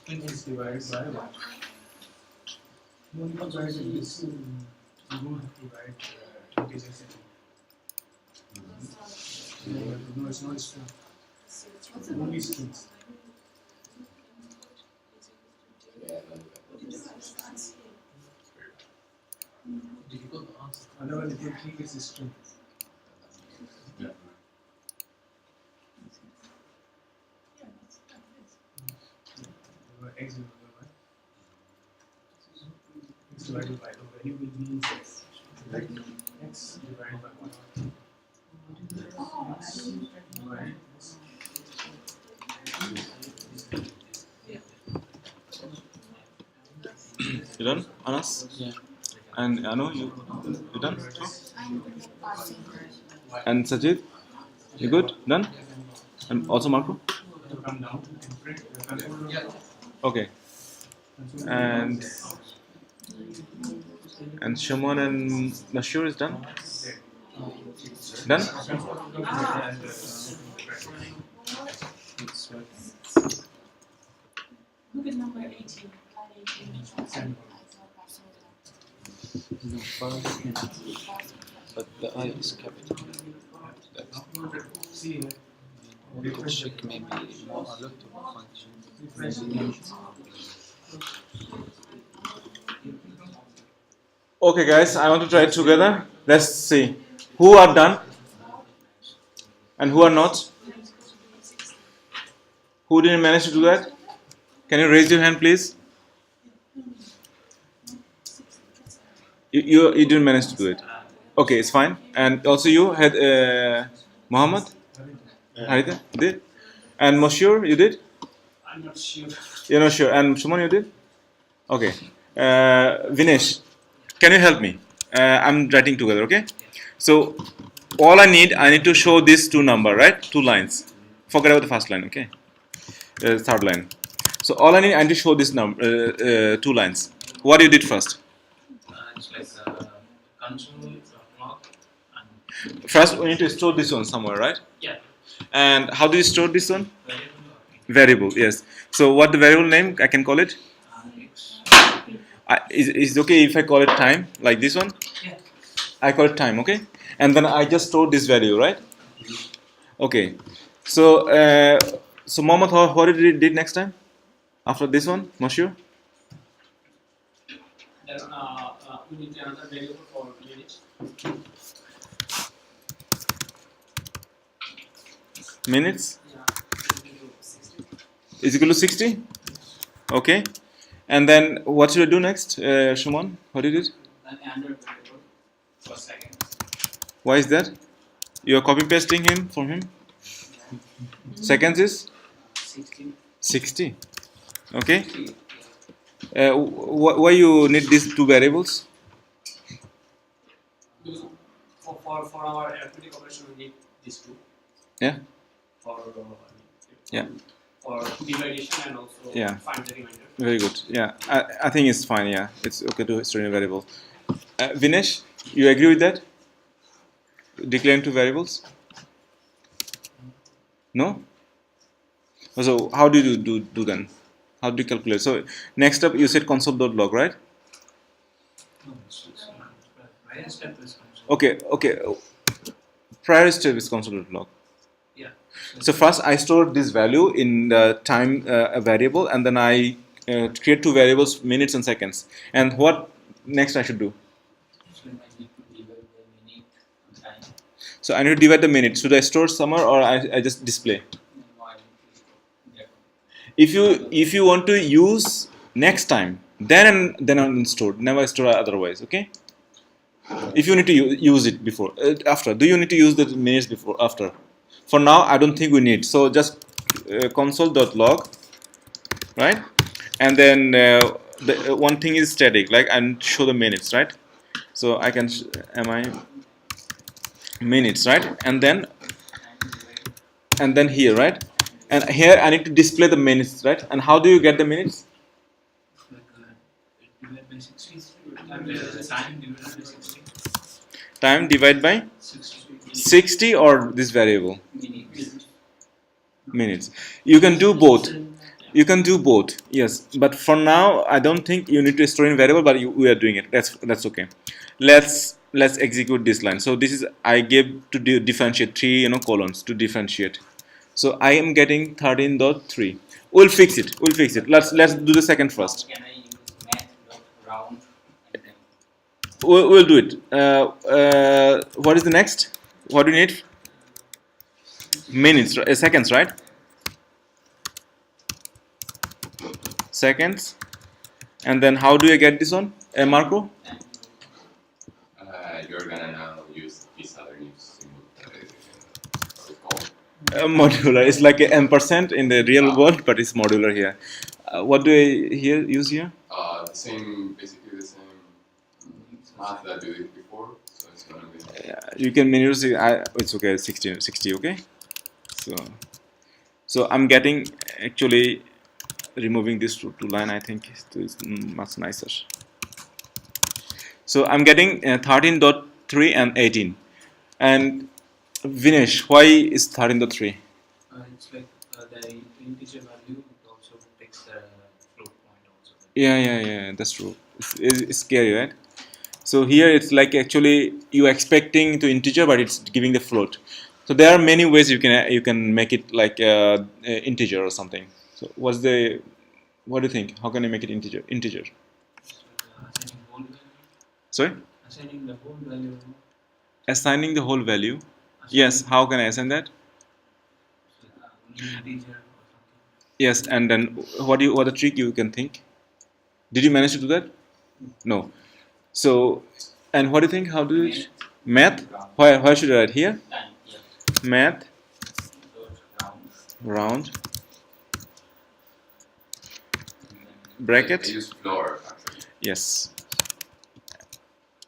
Speaker 4: is divided by y. When you divide this, you don't have to write integers anymore. No, it's not string. Only strings.
Speaker 2: Difficult to answer.
Speaker 4: Otherwise, it will keep its string. X divided by x divided by the value will be x. X divided by 1. X divided
Speaker 1: You done, Anas?
Speaker 8: Yeah.
Speaker 1: And Anu, you done? And Sajid, you good? Done? And also Marco?
Speaker 4: to come down and print the control.
Speaker 2: Yeah.
Speaker 1: Okay. And Shimon and Nashur is done? Done?
Speaker 5: Look at number 18.
Speaker 8: No, first and but the I is capital.
Speaker 4: See here.
Speaker 8: We could check maybe more a lot of functions.
Speaker 1: Okay guys, I want to try it together. Let's see. Who are done? And who are not? Who didn't manage to do that? Can you raise your hand please? You didn't manage to do it. Okay, it's fine. And also you had Muhammad? Haritha did? And Moshur, you did?
Speaker 4: I'm not sure.
Speaker 1: You're not sure. And Shuman, you did? Okay. Vinesh, can you help me? I'm writing together, okay? So, all I need to show this two number, right? 2 lines. Forget about the first line, okay? Third line. So, all I need to show this number, 2 lines. What you did first?
Speaker 4: It's like control clock and
Speaker 1: First, we need to store this one somewhere, right?
Speaker 4: yeah.
Speaker 1: And how do you store this one?
Speaker 4: Variable.
Speaker 1: Variable, yes. So, what the variable name I can call it? Is it okay if I call it time, like this one?
Speaker 4: Yeah.
Speaker 1: I call it time, okay? And then I just store this value, right? Okay. So, so Mohammed, what did you did next time? After this one, Mashur?
Speaker 4: Then we need another variable for minutes.
Speaker 1: Minutes
Speaker 4: Yeah.
Speaker 1: is equal to 60. Okay. And then what should I do next, Shuman? What did you do?
Speaker 4: Then another variable for seconds.
Speaker 1: Why is that? You are copy pasting him from him. Seconds is
Speaker 4: 60.
Speaker 1: 60. Okay. Why you need these 2 variables?
Speaker 4: For our arithmetic operation, we need these 2.
Speaker 1: Yeah.
Speaker 4: For
Speaker 1: Yeah.
Speaker 4: For division and also
Speaker 1: Yeah.
Speaker 4: find the remainder.
Speaker 1: Very good. Yeah, I think it's fine. Yeah, it's okay to store in a variable. Vinesh, you agree with that? Declaring 2 variables? No? So how do you do then? How do you calculate? So next up, you said console.log, right?
Speaker 4: Prior step is
Speaker 1: Okay. Prior step is console.log.
Speaker 4: yeah.
Speaker 1: So first, I store this value in the time variable, and then I create 2 variables, minutes and seconds. And what next I should do? So I need to divide the minutes. Should I store somewhere or I just display? If you want to use next time, then unstored. Never store otherwise. Okay. If you need to use it before, after. Do you need to use the minutes before, after? For now, I don't think we need. So just console.log, right? And then the one thing is static, like and show the minutes, right? So I can minutes, right? And then here, right? And here I need to display the minutes, right? And how do you get the minutes?
Speaker 4: Divided by 60. Time divided by 60.
Speaker 1: Time divided by 60 or this variable? Minutes. You can do both. You can do both, yes. But for now, I don't think you need to store in variable, but we are doing it. That's okay. Let's execute this line. So this is I gave to differentiate 3 colons to differentiate. So I am getting 13.3. We'll fix it. We'll fix it. Let's do the second first.
Speaker 4: Can I use math.round and then
Speaker 1: We'll do it. What is the next? What do you need? Minutes, seconds, right? Seconds. And then how do you get this one, Marco?
Speaker 3: You're gonna now use this other new symbol. What's it called?
Speaker 1: Modular. It's like a ampersand in the real world, but it's modular here. What do I use here?
Speaker 3: The same, basically the same math that we did before. So it's gonna be.
Speaker 1: You can use it. It's okay. 60. Okay. So I'm getting actually removing this to line. I think is much nicer. So I'm getting 13.3 and 18. And Vinesh, why is 13.3?
Speaker 4: it's like the integer value it also takes the float point also.
Speaker 1: Yeah, that's true. It's scary, right? So here it's like actually you expecting to integer, but it's giving the float. So there are many ways you can make it like integer or something. So what do you think? How can I make it integer?
Speaker 4: Assigning whole value.
Speaker 1: Sorry?
Speaker 4: Assigning the whole value.
Speaker 1: Assigning the whole value. Yes. How can I assign that?
Speaker 4: Integer or something.
Speaker 1: Yes. And then what the trick you can think? Did you manage to do that? No. So, and what do you think? How do you math? Why should I write here? Math round bracket.
Speaker 3: I use floor actually.
Speaker 1: Yes.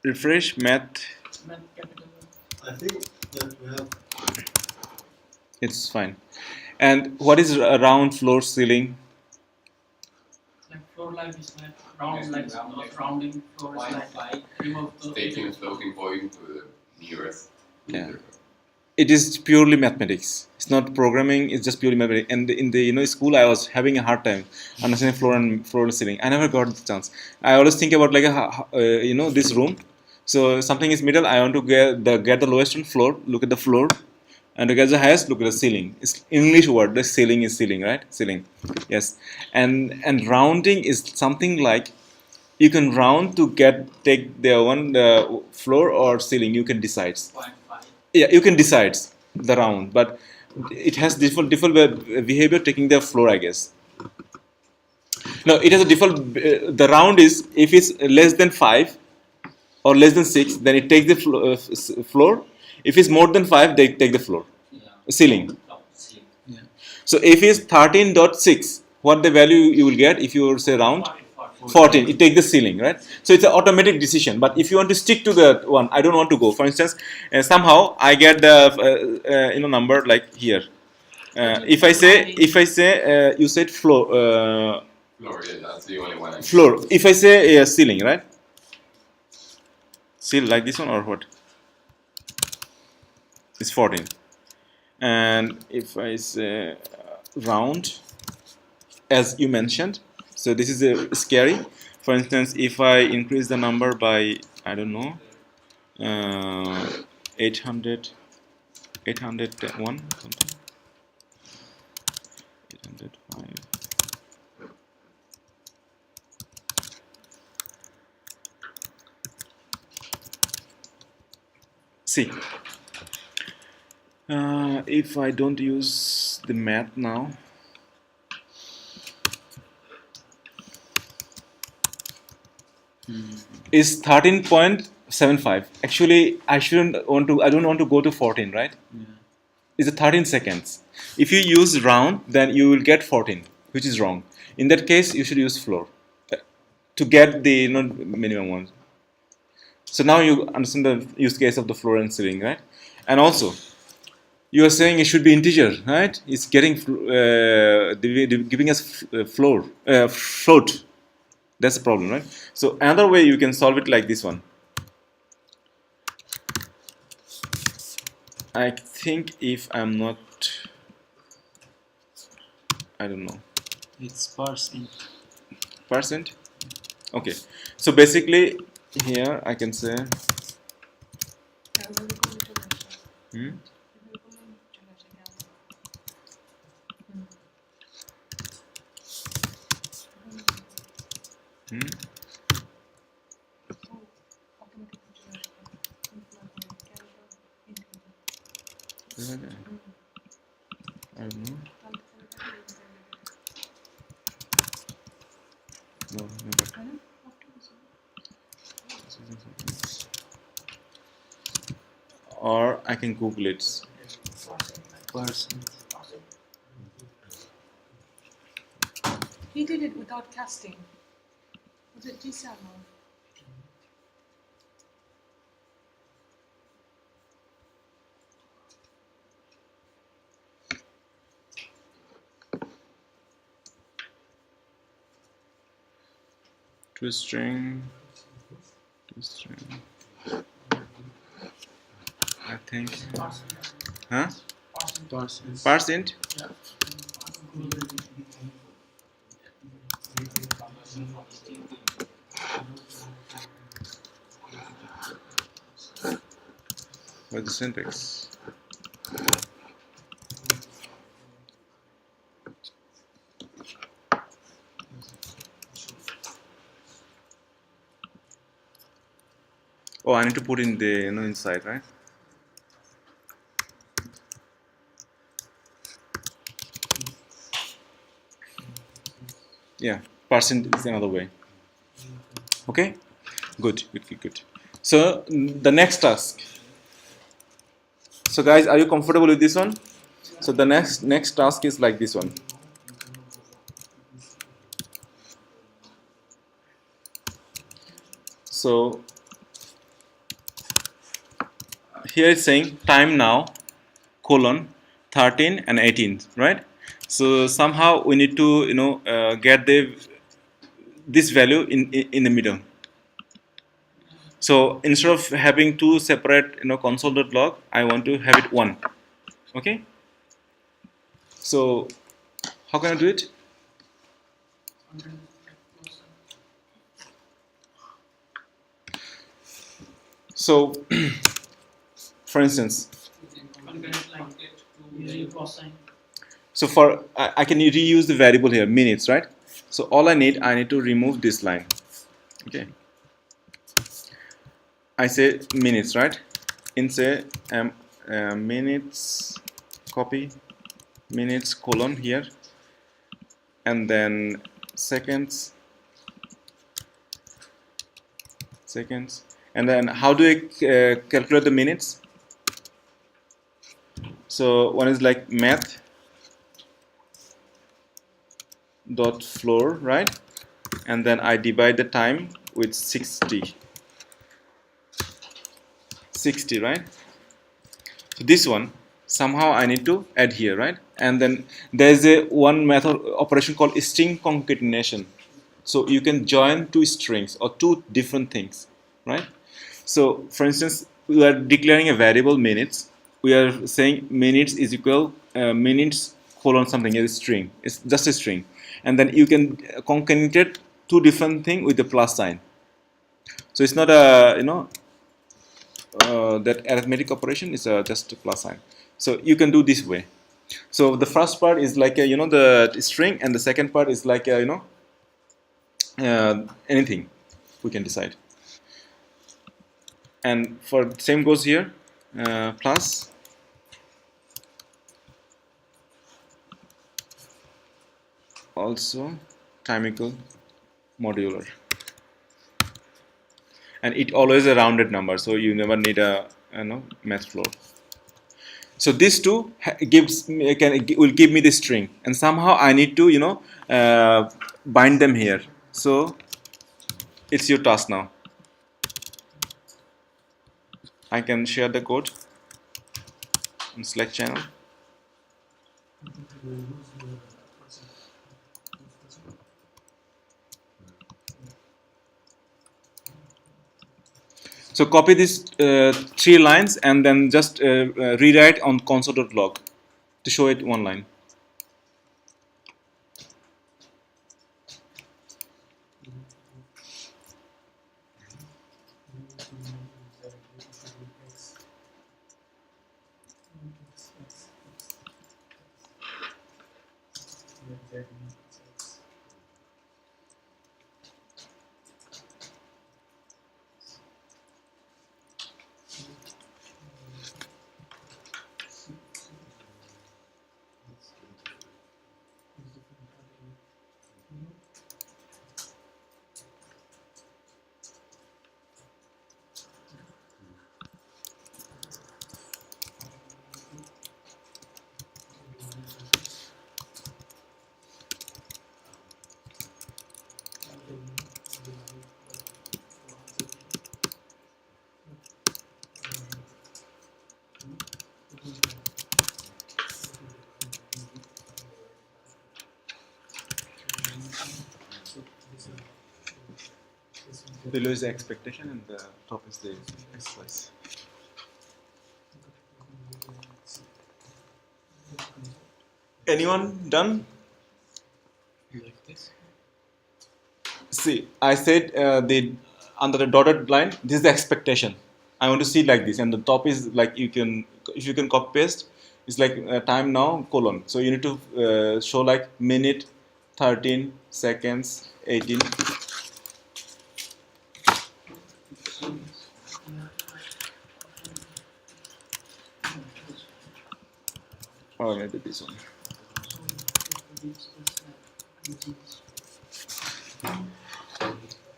Speaker 1: Refresh math.
Speaker 6: I think that we have.
Speaker 1: It's fine. And what is a round, floor, ceiling?
Speaker 4: Like floor like is like round is like not rounding, floor is like remove the
Speaker 3: Taking a floating point to the nearest.
Speaker 1: Yeah.
Speaker 3: integer.
Speaker 1: It is purely mathematics. It's not programming. It's just purely mathematics. And in the school, I was having a hard time understanding floor and ceiling. I never got the chance. I always think about like this room. So something is middle. I want to get the lowest on floor. Look at the floor, and to get the highest, look at the ceiling. It's English word. The ceiling is ceiling, right? Ceiling. Yes. And rounding is something like you can round to take the floor or ceiling. You can decide.
Speaker 4: 0.5.
Speaker 1: Yeah, you can decide the round, but it has different behavior taking the floor, I guess. No, it has a default. The round is if it's less than 5 or less than 6, then it takes the floor. If it's more than 5, they take the floor, ceiling. So if it's 13.6, what the value you will get if you say round? 14, it takes the ceiling, right? So it's an automatic decision. But if you want to stick to the one, I don't want to go. For instance, somehow I get the number like here. If I say you said floor.
Speaker 3: Floor, yeah, that's the only one.
Speaker 1: Floor. If I say ceiling, right? Seal like this one or what? It's 14. And if I say round, as you mentioned. So this is scary. For instance, if I increase the number by, I don't know, 801 something, 805. See, if I don't use the math now, is 13.75. Actually, I don't want to go to 14, right?
Speaker 8: Yeah.
Speaker 1: It's a 13 seconds. If you use round, then you will get 14, which is wrong. In that case, you should use floor to get the minimum one. So now you understand the use case of the floor and ceiling, right? And also, you are saying it should be integer, right? It's getting giving us float. That's the problem, right? So another way you can solve it like this one. I think if I'm not, I don't know,
Speaker 8: It's %.
Speaker 1: percent. Okay, so basically here I can say hmm? Hmm? I don't know. No, no. Or I can Google it.
Speaker 8: %.
Speaker 5: He did it without casting. Was it Giselle?
Speaker 1: To string. I think. Huh? Percent. What's the syntax? Oh, I need to put in the inside, right? Yeah, percent is another way. Okay, good. So the next task. So guys, are you comfortable with this one? So the next task is like this one. So here it's saying time now colon 13 and 18, right? So somehow we need to get this value in the middle. So instead of having two separate console.log, I want to have it one. Okay. So how can I do it? So for instance, so for I can reuse the variable here minutes, right? So all I need to remove this line. Okay. I say minutes, right? In say minutes, copy minutes colon here, and then seconds, and then how do I calculate the minutes? So one is like math dot floor, right? And then I divide the time with 60, right? So this one somehow I need to add here, right? And then there's a one method operation called string concatenation. So you can join two strings or two different things, right? So for instance, we are declaring a variable minutes. We are saying minutes is equal minutes colon something as a string. It's just a string, and then you can concatenate two different things with the plus sign. So it's not a that arithmetic operation is just a plus sign. So you can do this way. So the first part is like a, the string, and the second part is like a, anything we can decide. And for same goes here, plus also time equal modular. and it always a rounded number, so you never need a math floor. So these two will give me the string, and somehow I need to bind them here. So it's your task now. I can share the code on Slack channel. So copy these 3 lines and then just rewrite on console.log to show it one line. Below is the expectation and the top is the exercise. Anyone done?
Speaker 8: Like this.
Speaker 1: See, I said the under the dotted line, this is the expectation. I want to see like this, and the top is like if you can copy paste, it's like time now colon. So you need to show like minute, 13 seconds, 18. Or maybe this one.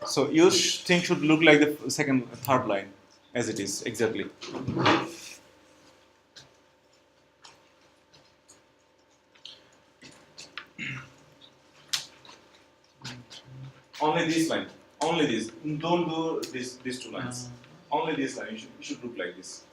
Speaker 1: So your thing should look like the third line, as it is exactly. Only this line. Only this. Don't do these 2 lines. Only this line. You should look like this.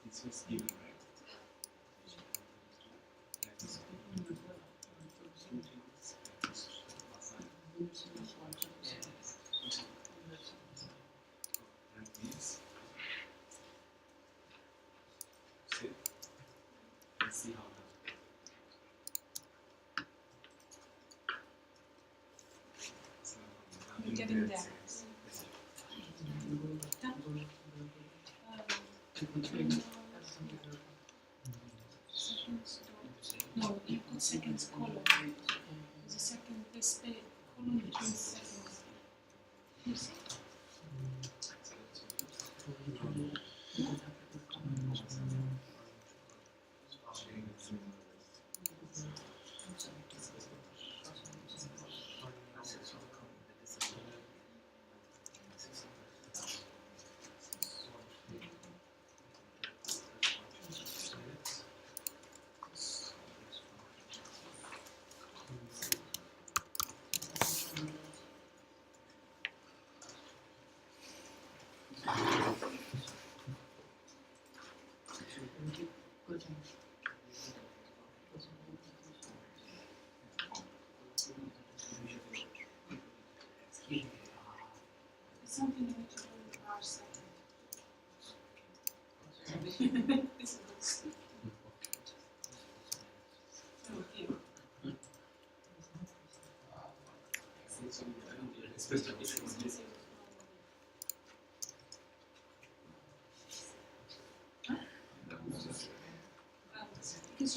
Speaker 1: This was given, right? Like this. See? Let's see how that.
Speaker 5: We're getting there. No, you put seconds colon. There's a second, this colon between seconds. You see? It's something you need to do in our second. This looks so here. Because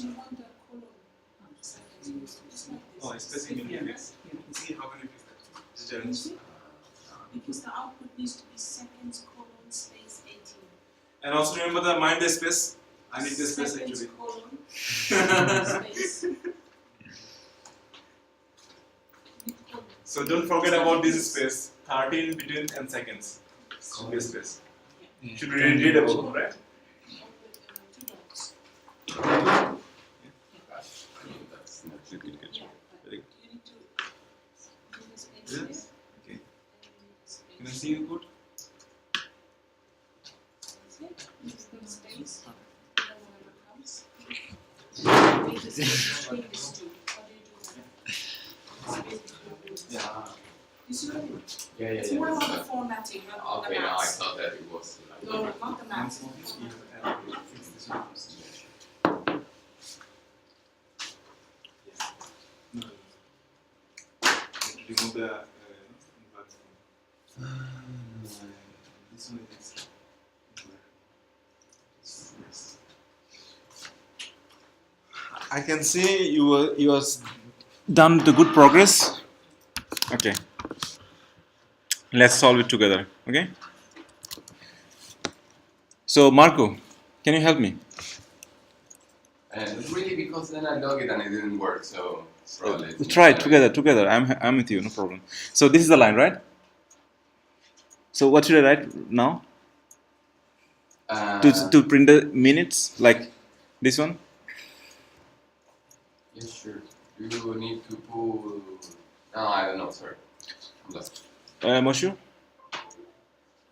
Speaker 5: you want the colon seconds, just like this.
Speaker 1: Oh, especially in units. See how can you fix that?
Speaker 5: You see? Because the output needs to be seconds colon space 18.
Speaker 1: And also remember the mind the space. I need the space
Speaker 5: Seconds
Speaker 1: actually.
Speaker 5: colon space.
Speaker 1: So don't forget about this space. 13 between and seconds. Should be a space. Should be readable, right?
Speaker 5: Two dots.
Speaker 3: I mean, that's not
Speaker 1: Good, good, good.
Speaker 5: Yeah, but
Speaker 1: Very
Speaker 5: you
Speaker 1: good.
Speaker 5: need to do the space here.
Speaker 1: Yes. Okay.
Speaker 5: And the space.
Speaker 1: Can I see you good?
Speaker 5: That's it. Use the space. And whatever comes. Between these two. How do you do that? Space between two.
Speaker 3: Yeah.
Speaker 5: You see what I mean?
Speaker 3: Yeah,
Speaker 5: It's more about the formatting rather than
Speaker 3: Okay,
Speaker 5: the
Speaker 3: no, I
Speaker 5: maths.
Speaker 3: thought that it was like.
Speaker 5: No, not the maths.
Speaker 1: Remove the this one is I can see you was done the good progress. Okay. Let's solve it together. Okay. So Marco, can you help me?
Speaker 3: And really, because then I dug it and it didn't work, so probably. it's
Speaker 1: Try it
Speaker 3: not
Speaker 1: together. I'm with you, no problem. So this is the line, right? So what should I write now? To print the minutes like this one?
Speaker 3: Yeah, sure. You need to pull. No, I don't know. Sorry, I'm lost.
Speaker 1: Moshu?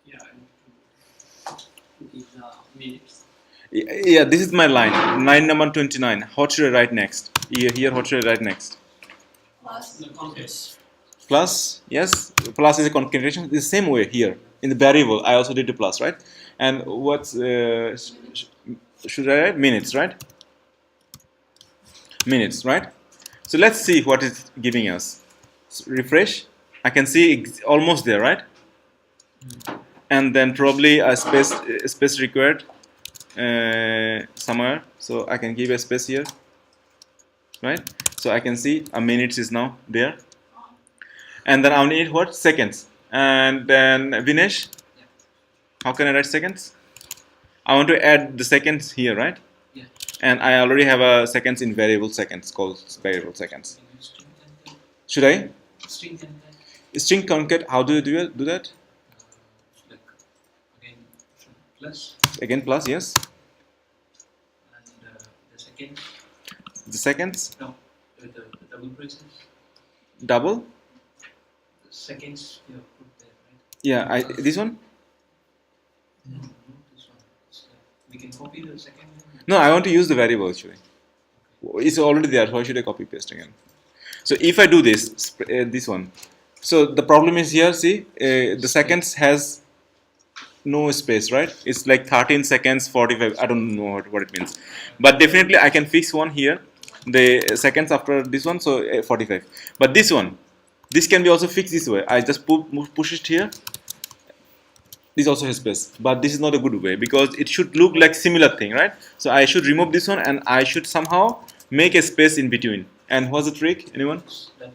Speaker 4: Yeah, I need to give the minutes.
Speaker 1: Yeah, this is my line. Line number 29. What should I write next? Here what should I write next?
Speaker 5: Plus.
Speaker 4: The context.
Speaker 1: Plus, yes. Plus is a concatenation. The same way here. In the variable, I also did the plus, right? And what's should I write? Minutes, right? Minutes, right? So let's see what it's giving us. Refresh. I can see almost there, right? And then probably a space required somewhere. So I can give a space here, right? So I can see a minutes is now there. And then I'll need what? Seconds. And then Vinesh, how can I write seconds? I want to add the seconds here, right?
Speaker 4: Yeah.
Speaker 1: And I already have a seconds in variable seconds called variable seconds.
Speaker 4: Can you string concat?
Speaker 1: Should I?
Speaker 4: String concat.
Speaker 1: String concat, how do you do that?
Speaker 4: Like again plus
Speaker 1: Again, plus, yes.
Speaker 4: and the second
Speaker 1: The seconds,
Speaker 4: the double braces.
Speaker 1: double.
Speaker 4: The seconds you have put there, right?
Speaker 1: Yeah, this one?
Speaker 4: No, not this one. We can copy the second one.
Speaker 1: No, I want to use the variable actually. It's already there. Why should I copy paste again? So if I do this, this one. So the problem is here. See, the seconds has no space, right? It's like 13 seconds, 45. I don't know what it means, but definitely I can fix one here. The seconds after this one, so 45. But this one, this can be also fixed this way. I just push it here. This also has space, but this is not a good way because it should look like similar thing, right? So I should remove this one and I should somehow make a space in between. And what's the trick? Anyone?
Speaker 4: Double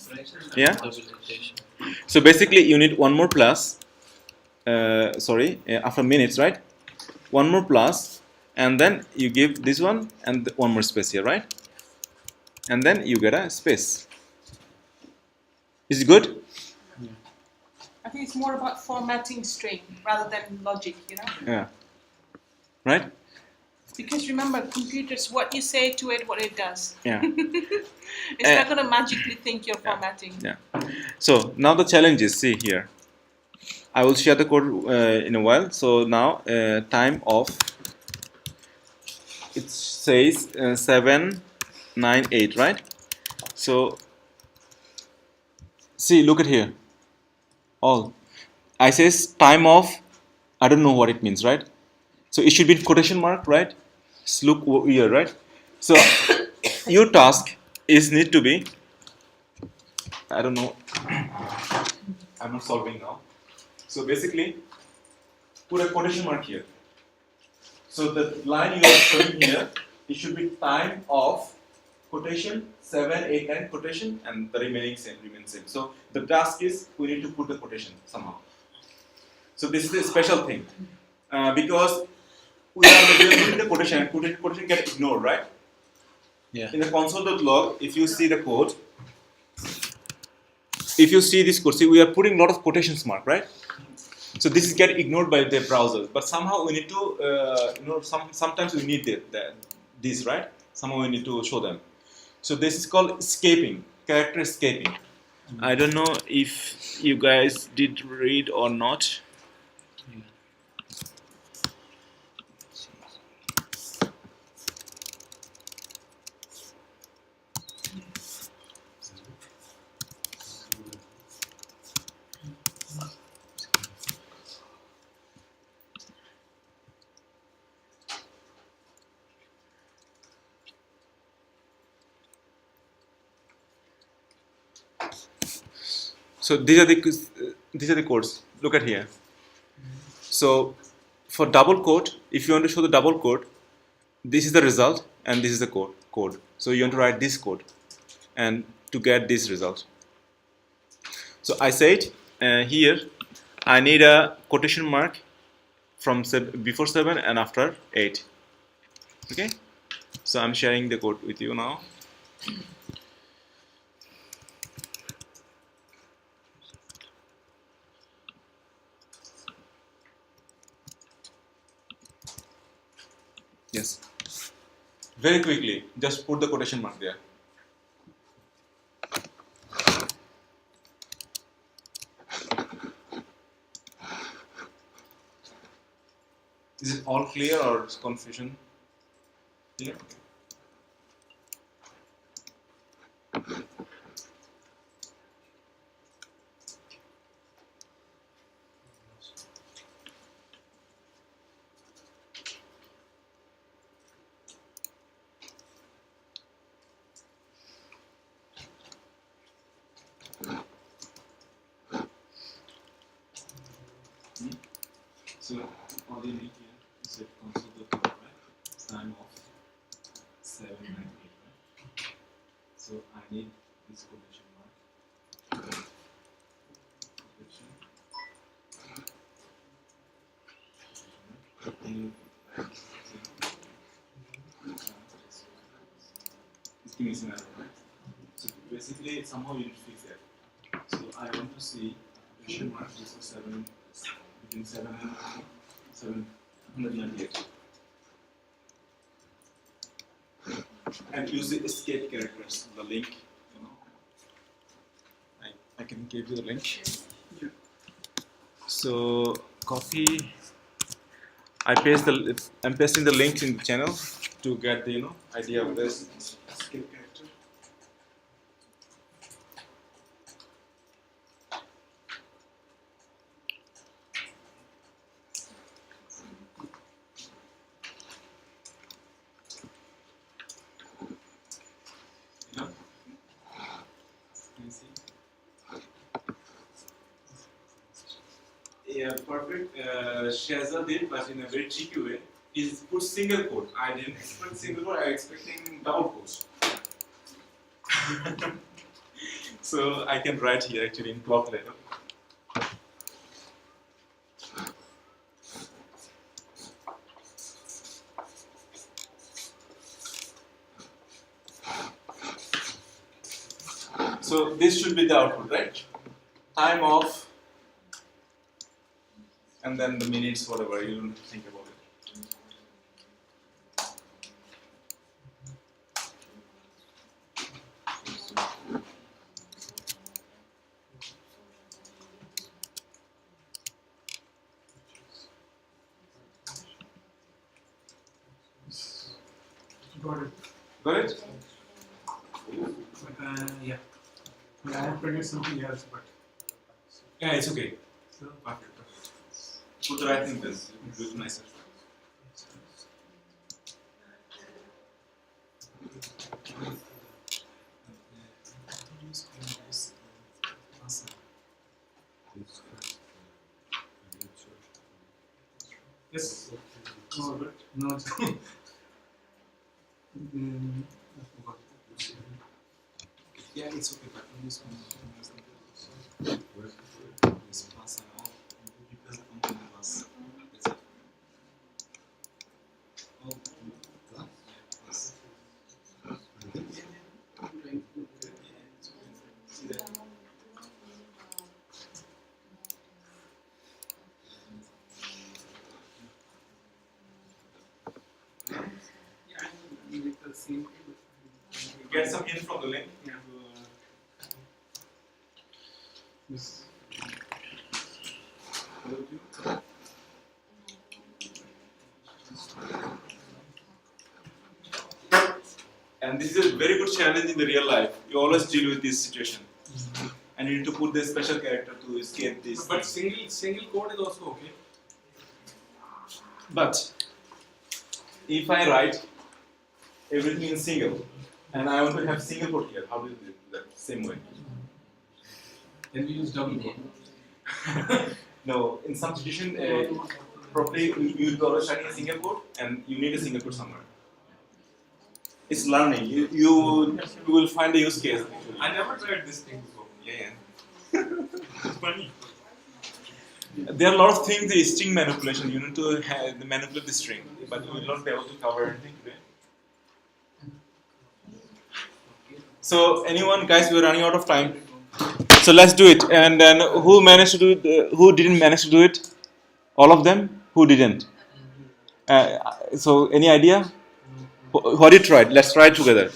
Speaker 4: braces.
Speaker 1: Yeah?
Speaker 4: Double rotation.
Speaker 1: So basically you need one more plus, after minutes, right? One more plus, and then you give this one and one more space here, right? And then you get a space. Is it good?
Speaker 5: I think it's more about formatting string rather than logic, you know?
Speaker 1: Yeah. Right?
Speaker 5: Because remember, computers, what you say to it, what it does.
Speaker 1: Yeah.
Speaker 5: It's not going to magically think you're formatting.
Speaker 1: Yeah. So now the challenge is, see here. I will share the code in a while. So now time of, it says 798, right? So see, look at here. All. I says time of, I don't know what it means, right? So it should be quotation mark, right? Just look here, right? So your task is need to be, I don't know. I'm not solving now. So basically, put a quotation mark here. So the line you are showing here, it should be time of quotation 7, 8, 9 quotation, and the remaining remains same. So the task is we need to put the quotation somehow. So this is a special thing because we are putting the quotation and quotation get ignored, right?
Speaker 8: Yeah.
Speaker 1: In the console.log, if you see the code, if you see this code, see we are putting a lot of quotations mark, right? So this is get ignored by the browsers, but somehow we need to, sometimes we need these, right? Somehow we need to show them. So this is called escaping, character escaping. I don't know if you guys did read or not. So these are the codes. Look at here. So for double quote, if you want to show the double quote, this is the result and this is the code. So you want to write this code and to get this result. So I said here I need a quotation mark from before 7 and after 8. Okay. So I'm sharing the code with you now. Yes. Very quickly, just put the quotation mark there. Is it all clear or is confusion? Clear? So all you need here is a console dot log, right? Time of 7, 9, 8, right? So I need this quotation mark. Quotation. It's giving me an error, right? So basically somehow you need to fix that. So I want to see quotation mark before 7 between 7 and 798. And use the escape characters, the link, I can give you the link. So copy, I'm pasting the links in the channel to get the idea of this escape character. Yeah, perfect. Shaza did, but in a very cheeky way. Is put single quote. I didn't expect single quote. I was expecting double quotes. So I can write here actually in block letter. So this should be the output, right? Time off, and then the minutes, whatever, you don't think about it.
Speaker 9: Got it.
Speaker 1: Got it?
Speaker 9: But, yeah. I have produced something else, but
Speaker 1: Yeah, it's okay.
Speaker 9: so
Speaker 1: Perfect. Put the right thing then. Do it nicer.
Speaker 9: Yes. No, but no. I forgot.
Speaker 1: Yeah, it's okay, but on this one, this plus and all, because the function plus. That's it. Oh, plus. Yeah, plus. See that?
Speaker 7: Yeah, I make the same.
Speaker 1: Get some hint from the link.
Speaker 7: Yeah.
Speaker 9: Yes.
Speaker 1: And this is a very good challenge in the real life. You always deal with this situation. And you need to put the special character to escape this.
Speaker 9: But single code is also okay.
Speaker 1: But if I write everything in single, and I want to have single quote here, how do you do that? Same way.
Speaker 9: Then we use double code.
Speaker 1: No, in some situation, probably you always writing a single quote, and you need a single quote somewhere. It's learning. You will find the use case. Actually.
Speaker 9: I never tried this thing before.
Speaker 1: Yeah.
Speaker 9: It's funny.
Speaker 1: There are a lot of things, the string manipulation, you need to manipulate the string, but we will not be able to cover everything today. So, anyone, guys, we're running out of time. So let's do it. And then who managed to do it? Who didn't manage to do it? All of them? Who didn't? So, any idea? What did you try? Let's try it together.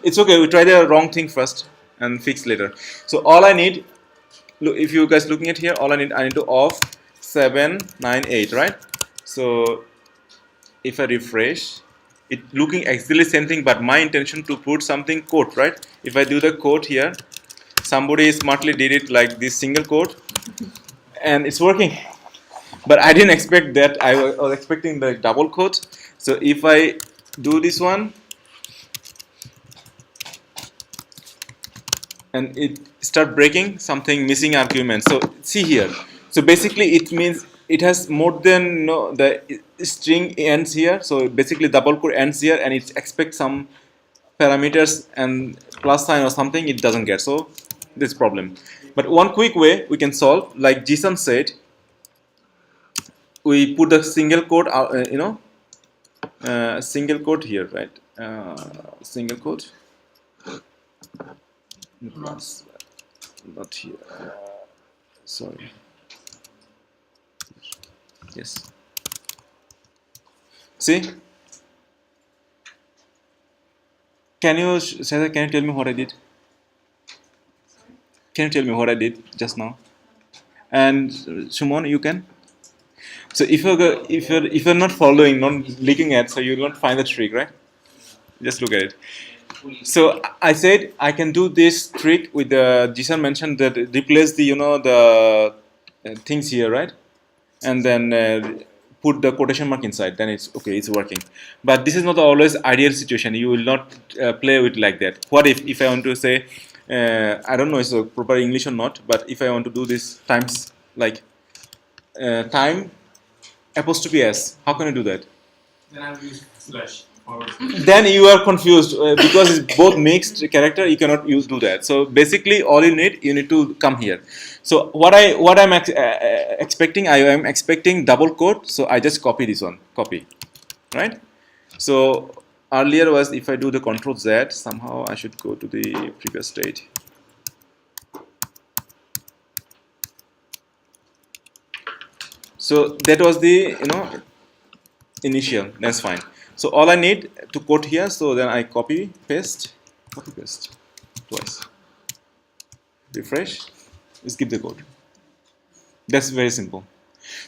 Speaker 1: It's okay, we try the wrong thing first and fix later. So, all I need, look, if you guys looking at here, all I need to off 7, 9, 8, right? So if I refresh, it looking exactly same thing, but my intention to put something quote, right? If I do the quote here, somebody smartly did it like this single quote, and it's working. But I didn't expect that. I was expecting the double quote. So if I do this one, and it start breaking something missing argument. So see here. So basically it means it has more than the string ends here. So basically double quote ends here, and it expects some parameters and plus sign or something. It doesn't get. So this problem. But one quick way we can solve, like Jason said, we put the single quote single quote here, right? Single quote. Not here. Sorry. Yes. See? Can you, Shahza, can you tell me what I did? Can you tell me what I did just now? And Shumon, you can. So if you're not following, not looking at, so you won't find the trick, right? Just look at it. So I said I can do this trick with the Jisan mentioned that replace the the things here, right? And then put the quotation mark inside. Then it's okay, it's working. But this is not always ideal situation. You will not play with like that. What if I want to say I don't know it's a proper English or not, but if I want to do this times like time apostrophe s, how can I do that?
Speaker 9: Then I will use slash.
Speaker 1: Then you are confused because it's both mixed character. You cannot do that. So basically, all you need to come here. So what I'm expecting, I am expecting double quote. So I just copy this one, copy, right? So earlier was if I do the Control Z, somehow I should go to the previous state. So that was the initial. That's fine. So all I need to quote here, so then I copy paste twice, refresh, skip the code. That's very simple.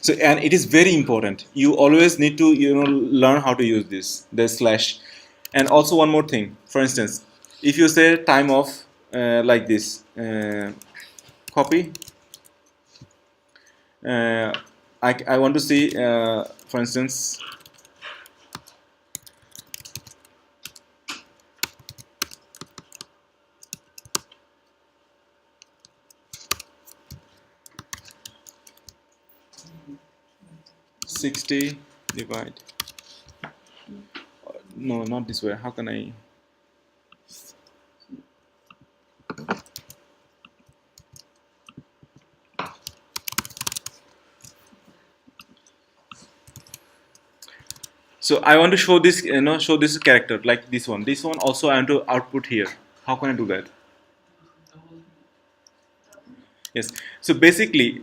Speaker 1: So and it is very important. You always need to learn how to use this, the slash. And also one more thing. For instance, if you say time off like this, copy. I want to see, for instance. 260 divide. No, not this way. How can I? So I want to show this, show this character like this one. This one also I want to output here. How can I do that? Yes. So basically,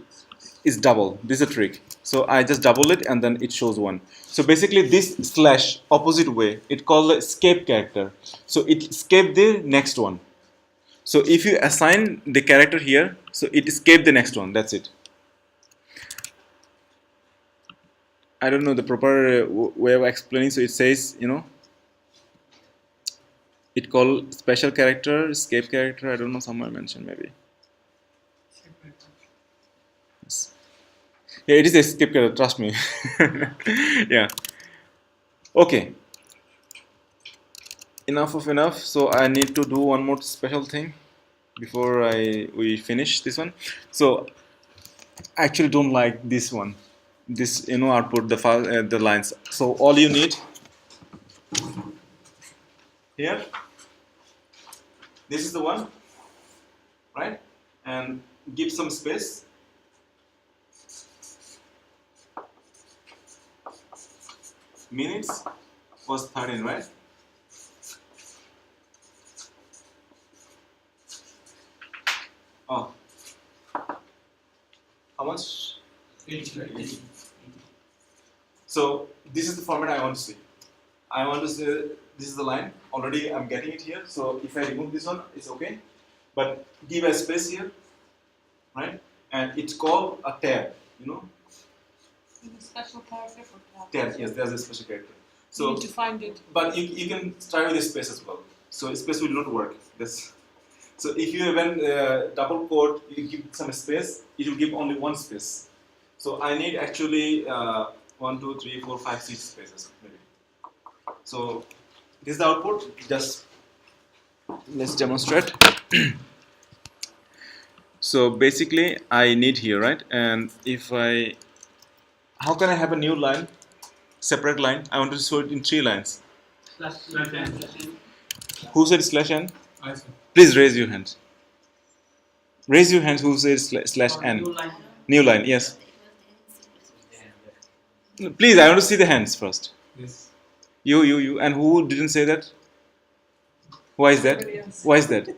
Speaker 1: it's double. This is a trick. So I just double it and then it shows one. So basically, this slash opposite way, it called the escape character. So it escaped the next one. So if you assign the character here, so it escaped the next one. That's it. I don't know the proper way of explaining. So it says, it called special character, escape character. I don't know. Somewhere mentioned maybe. Yes. Yeah, it is escape character. Trust me. Yeah. Okay. Enough of enough. So I need to do one more special thing before we finish this one. So I actually don't like this one. This output the lines. So all you need here, this is the one, right? And give some space. Minutes was 13, right? Oh, how much?
Speaker 4: 80.
Speaker 1: So this is the format I want to see. I want to say this is the line. Already I'm getting it here. So if I remove this one, it's okay. But give a space here, right? And it's called a tab.
Speaker 5: With a special character for
Speaker 1: Tab. Yes, there's a special character.
Speaker 5: You
Speaker 1: So,
Speaker 5: need to find it.
Speaker 1: but you can try with the space as well. So space will not work. So if you even double quote, you give some space, it will give only one space. So I need actually 1, 2, 3, 4, 5, 6 spaces maybe. So this is the output. Just let's demonstrate. So basically I need here, right? And if how can I have a new line, separate line? I want to show it in 3 lines. Who said slash n?
Speaker 9: I see.
Speaker 1: Please raise your hand. Raise your hands who says slash n. New line, yes. Please, I want to see the hands first.
Speaker 9: Yes.
Speaker 1: You. And who didn't say that? Why is that? Why is that?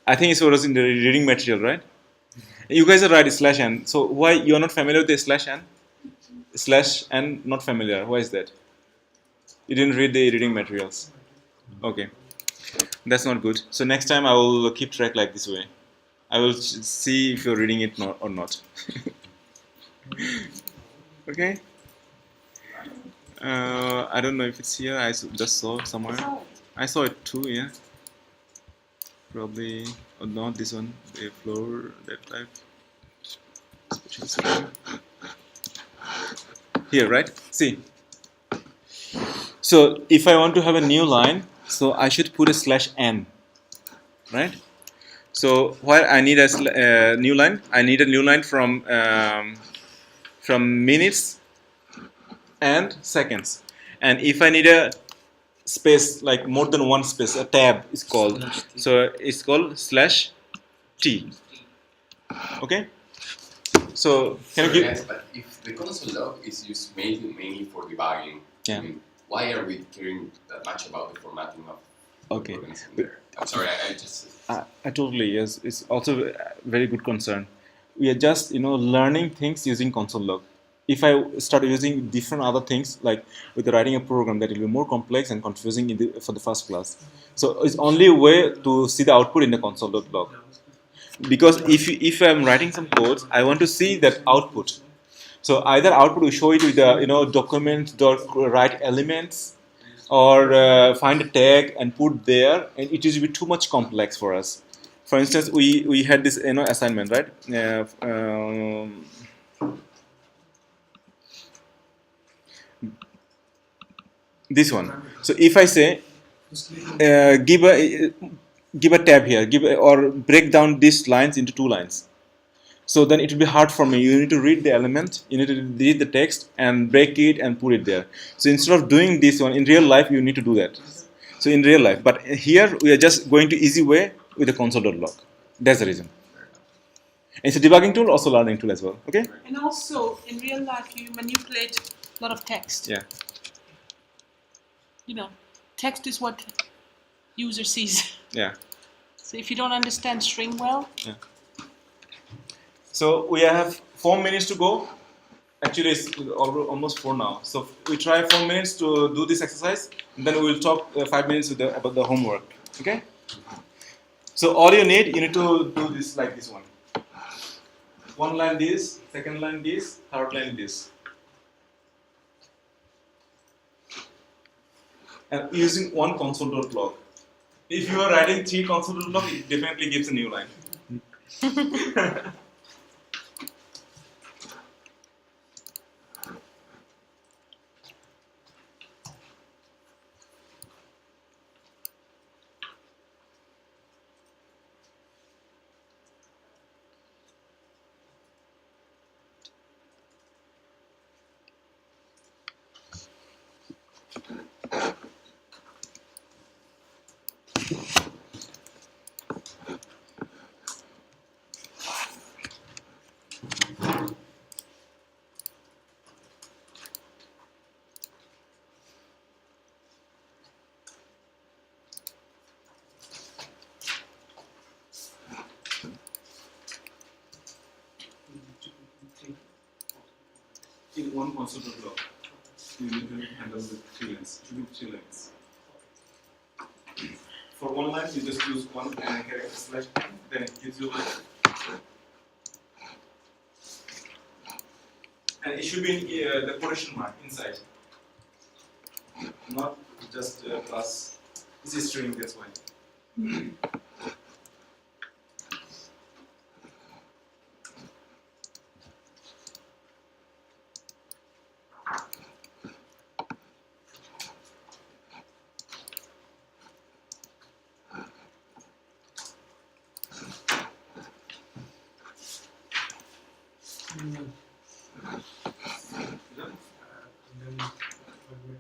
Speaker 1: I think it was in the reading material, right? You guys are right, it's slash n. So why you are not familiar with the slash n? Slash n not familiar. Why is that? You didn't read the reading materials. Okay. That's not good. So next time I will keep track like this way. I will see if you're reading it or not. Okay. I don't know if it's here. I just saw it somewhere. I saw it too. Yeah. Probably or not this one. The floor that type. Special screen. Here, right? See. So if I want to have a new line, so I should put a slash n, right? So while I need a new line, I need a new line from minutes and seconds. And if I need a space, like more than one space, a tab is called. So it's called slash t. Okay. So can you give?
Speaker 3: Yes, but if the console log is used mainly for debugging,
Speaker 1: Yeah.
Speaker 3: I mean, why are we caring that much about the formatting of
Speaker 1: Okay.
Speaker 3: organism there? I'm sorry, I just.
Speaker 1: I totally, yes. It's also a very good concern. We are just learning things using console log. If I start using different other things, like with writing a program, that will be more complex and confusing for the first class. So it's only a way to see the output in the console.log. Because if I'm writing some codes, I want to see that output. So either output will show it with the document.write elements, or find a tag and put there, and it is be too much complex for us. For instance, we had this assignment, right? This one. So if I say give a tab here, or break down these lines into 2 lines. So then it will be hard for me. You need to read the element, you need to read the text and break it and put it there. So instead of doing this one in real life, you need to do that. So in real life, but here we are just going to easy way with the console.log. That's the reason. It's a debugging tool, also learning tool as well. Okay?
Speaker 5: And also, in real life, you manipulate a lot of text.
Speaker 1: Yeah.
Speaker 5: You know, text is what user sees.
Speaker 1: Yeah.
Speaker 5: So if you don't understand string well,
Speaker 1: Yeah. So we have 4 minutes to go. Actually, it's almost 4 now. So we try 4 minutes to do this exercise, and then we will talk 5 minutes about the homework. Okay? So all you need to do this like this one. One line this, second line this, third line this. And using one console.log. If you are writing 3 console.log, it definitely gives a new line. In one console.log, you need to handle the 3 lines. It should be 3 lines. For one line, you just use one character slash n, then it gives you line. And it should be in the quotation mark inside, not just plus. This is string, that's why.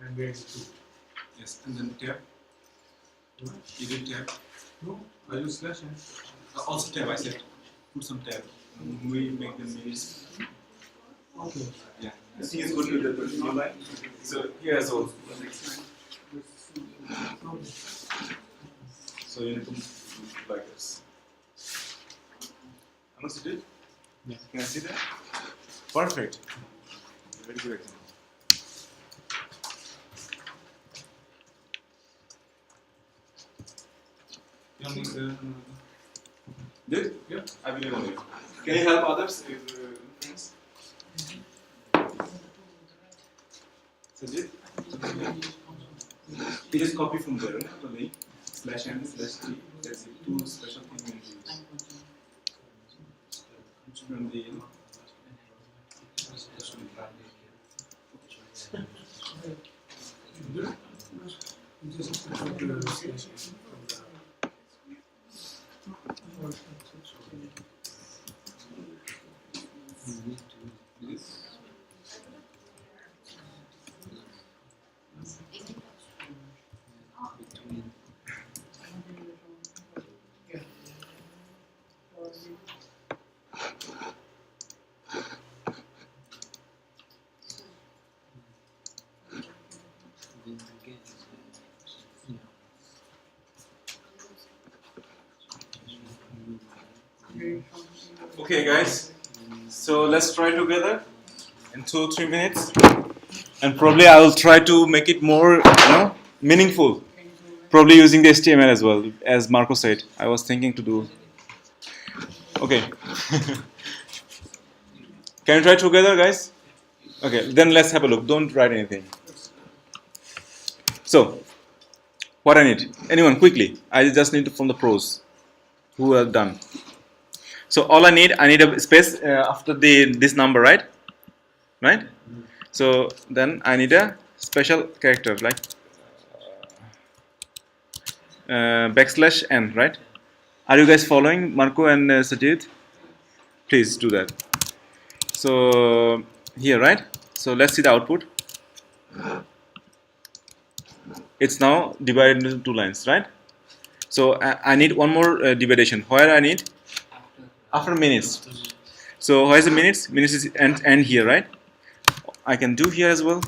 Speaker 9: And where is it?
Speaker 1: Yes, and then tab. You did tab.
Speaker 9: No, I use slash n.
Speaker 1: Also tab, I said. Put some tab. We make them minutes.
Speaker 9: Okay.
Speaker 1: Yeah. I think it's good with the new line. So here as well. So you need to like this. Almost did?
Speaker 8: Yeah.
Speaker 1: Can I see that? Perfect. Very good example. You don't need the... Did? Yeah. I believe on you. Can you help others, friends? Sajid? You just copy from there, right? The link, slash n, slash t. That's it. 2 special things you need to use. From the...
Speaker 9: Just put the slash n from the
Speaker 1: Okay, guys. So let's try together in 2-3 minutes, and probably I will try to make it more, meaningful. Probably using the HTML as well, as Marco said. I was thinking to do. Okay. Can you try together, guys? Okay, then let's have a look. Don't write anything. So, what I need? Anyone, quickly. I just need from the pros who are done. So all I need a space after this number, right? Right? So then I need a special character like backslash n, right? Are you guys following, Marco and Sajid? please do that. So here, right? So let's see the output. It's now divided into 2 lines, right? So I need one more division. Where I need? After minutes. So where's the minutes? Minutes is end here, right? I can do here as well.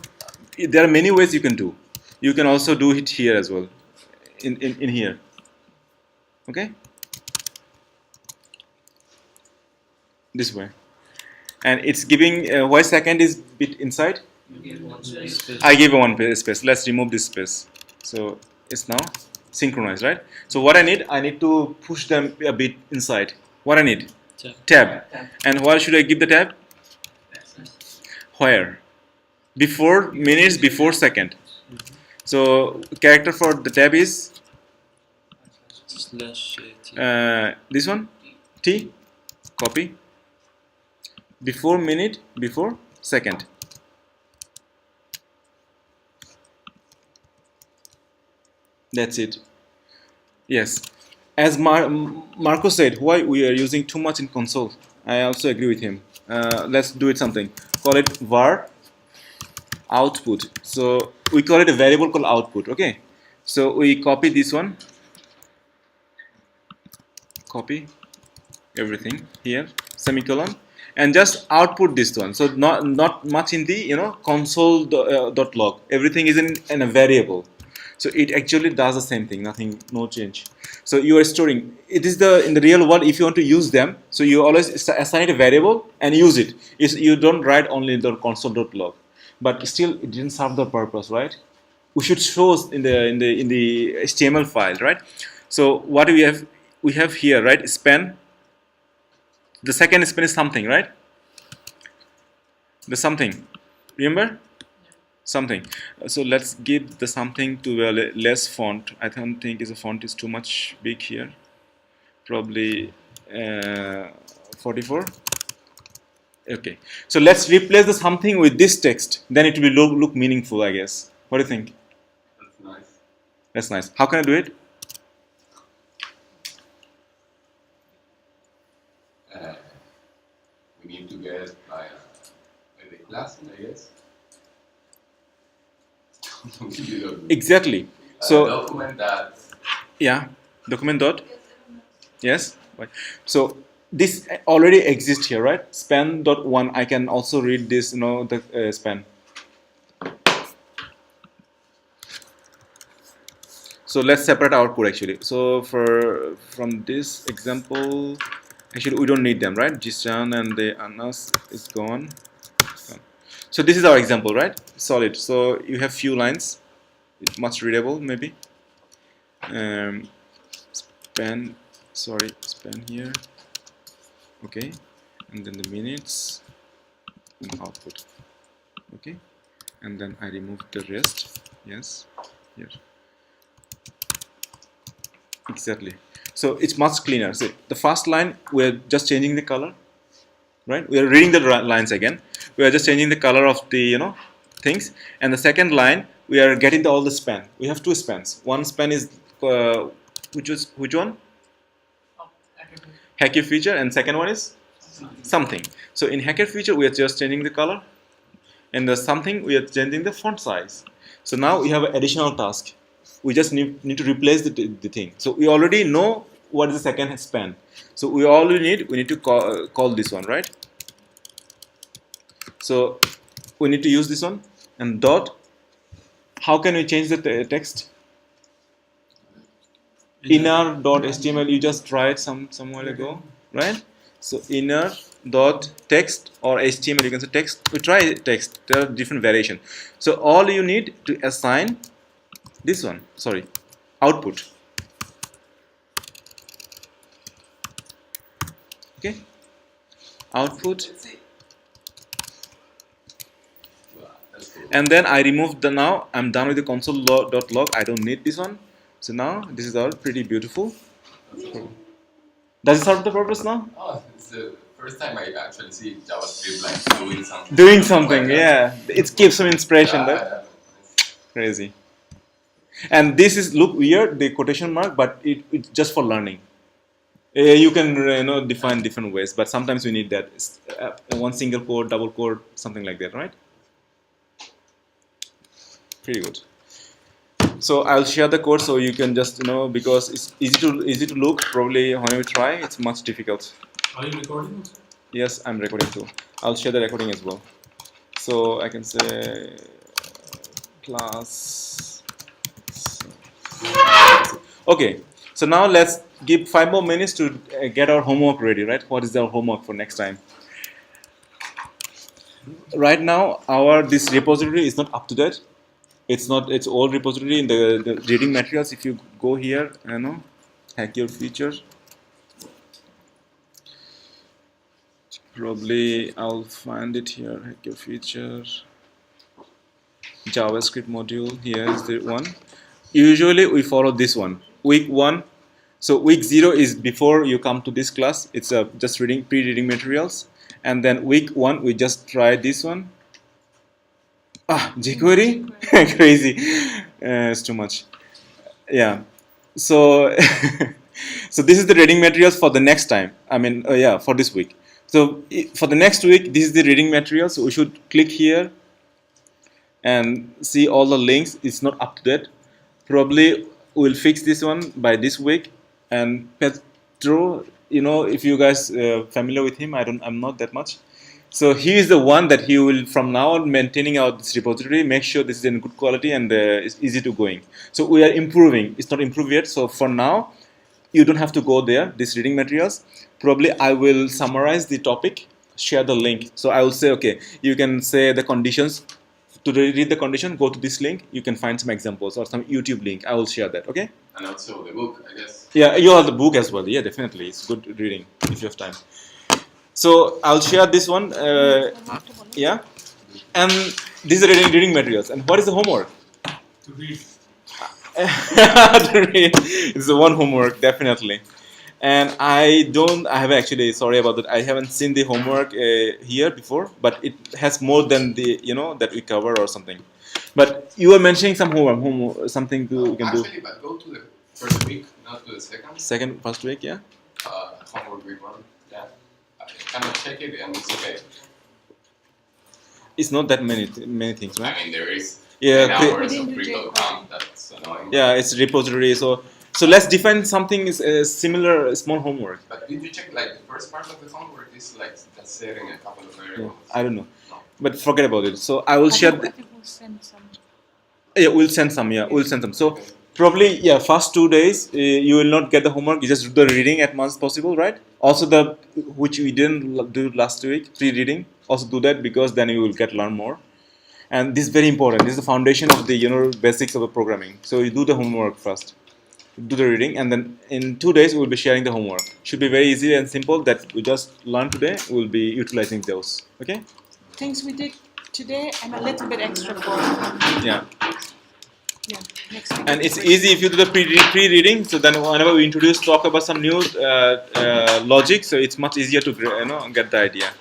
Speaker 1: There are many ways you can do. You can also do it here as well. In here. Okay? This way. And it's giving why second is bit inside? I give one space. Let's remove this space. So it's now synchronized, right? So what I need to push them a bit inside. What I need? Tab. And where should I give the tab? Where? Before minutes, before second. So character for the tab is
Speaker 8: Slash T.
Speaker 1: this one, T. Copy. Before minute, before second. That's it. Yes. As Marco said, why we are using too much in console. I also agree with him. Let's do it something. Call it var output. So we call it a variable called output. Okay. So we copy this one. Copy everything here. Semicolon. And just output this one. So not much in the console dot log. Everything is in a variable. So it actually does the same thing. Nothing, no change. So you are storing. It is in the real world. If you want to use them, so you always assign it a variable and use it. You don't write only the console dot log. But still, it didn't serve the purpose, right? We should show in the HTML file, right? So what we have here, right? Span. The second span is something, right? The something. Remember? Something. So let's give the something to a less font. I don't think the font is too much big here. Probably 44. Okay. So let's replace the something with this text. Then it will look meaningful, I guess. What do you think?
Speaker 3: That's nice.
Speaker 1: That's nice. How can I do it?
Speaker 3: We need to get by the class, I guess.
Speaker 1: Exactly. So
Speaker 3: document that.
Speaker 1: yeah, document dot. Yes. Right. So this already exists here, right? Span dot one. I can also read this. The span. So let's separate output actually. So from this example, actually we don't need them, right? Jishan and the Anas is gone. So this is our example, right? Solid. So you have few lines. It's much readable, maybe. Span here. Okay, and then the minutes and output. Okay, and then I remove the rest. Yes, here. Exactly. So it's much cleaner. So the first line, we're just changing the color, right? We are reading the lines again. We are just changing the color of the things. And the second line, we are getting all the span. We have two spans. One span is which one? Hacker feature, and second one is something. So in hacker feature, we are just changing the color. And the something, we are changing the font size. So now we have an additional task. We just need to replace the thing. So we already know what is the second span. So we need to call this one, right? So we need to use this one and dot. How can we change the text? Inner.html. You just tried some while ago, right? So inner.text or HTML. You can say text. We try text. There are different variations. So all you need to assign this one. Sorry, output. Okay, output. And then I remove now I'm done with the console.log. I don't need this one. So now this is all pretty beautiful. Does it serve the purpose now?
Speaker 3: Oh, it's the first time I actually see JavaScript like doing something.
Speaker 1: Doing something, yeah. It gives some inspiration, right? Crazy. And this look weird, the quotation mark, but it's just for learning. You can define different ways, but sometimes we need that one single core, double core, something like that, right? Pretty good. So I'll share the code so you can just because it's easy to look. Probably when we try, it's much difficult.
Speaker 9: Are you recording also?
Speaker 1: Yes, I'm recording too. I'll share the recording as well. So I can say class. Okay. So now let's give 5 more minutes to get our homework ready, right? What is our homework for next time? Right now, this repository is not up to date. It's not. It's old repository in the reading materials. If you go here, hack your features. Probably I'll find it here. Hack your features. JavaScript module. Here is the one. Usually we follow this one. Week 1. So week 0 is before you come to this class. It's just pre-reading materials. And then week 1 we just try this one. jQuery? Crazy. It's too much. Yeah. So so this is the reading materials for the next time. I mean, for this week. So for the next week, this is the reading materials. So we should click here and see all the links. It's not up to date. Probably we'll fix this one by this week. And Petro, if you guys familiar with him, I'm not that much. So he is the one that he will from now on maintaining out this repository, make sure this is in good quality and it's easy to going. So we are improving. It's not improved yet. So for now, you don't have to go there. These reading materials. Probably I will summarize the topic, share the link. So I will say, okay, you can say the conditions. To read the condition, go to this link. You can find some examples or some YouTube link. I will share that. Okay.
Speaker 3: And also the book, I guess.
Speaker 1: Yeah, you have the book as well. Yeah, definitely. It's good reading if you have time. So I'll share this one. Yeah. And these are reading materials. And what is the homework?
Speaker 9: To read.
Speaker 1: To read. It's the one homework, definitely. And I have actually, sorry about that, I haven't seen the homework here before, but it has more than the, that we cover or something. But you were mentioning some homework, something we can do.
Speaker 3: Actually, but go to the first week, not to the second.
Speaker 1: First week, yeah?
Speaker 3: Homework week 1, yeah. I cannot check it and it's okay.
Speaker 1: It's not that many things, right?
Speaker 3: I mean, there is 10
Speaker 1: Yeah,
Speaker 3: hours of pre-code count, that's annoying.
Speaker 1: yeah, it's repository, so let's define something similar, small homework.
Speaker 3: But did you check, like, the first part of the homework is, like, just setting a couple of variables?
Speaker 1: I don't know.
Speaker 3: No.
Speaker 1: But forget about it. So I will share.
Speaker 5: I think we'll send some.
Speaker 1: Yeah, we'll send some. Yeah, we'll send some. So probably, first 2 days you will not get the homework. You just do the reading as much as possible, right? Also which we didn't do last week, pre-reading. Also do that because then you will learn more. And this is very important. This is the foundation of the basics of the programming. So you do the homework first. Do the reading, and then in 2 days we will be sharing the homework. Should be very easy and simple that we just learned today. We will be utilizing those. Okay?
Speaker 5: Things we did today and a little bit extra for
Speaker 1: Yeah.
Speaker 5: next week.
Speaker 1: And it's easy if you do the pre-reading. So then whenever we talk about some new logic, so it's much easier to get the idea.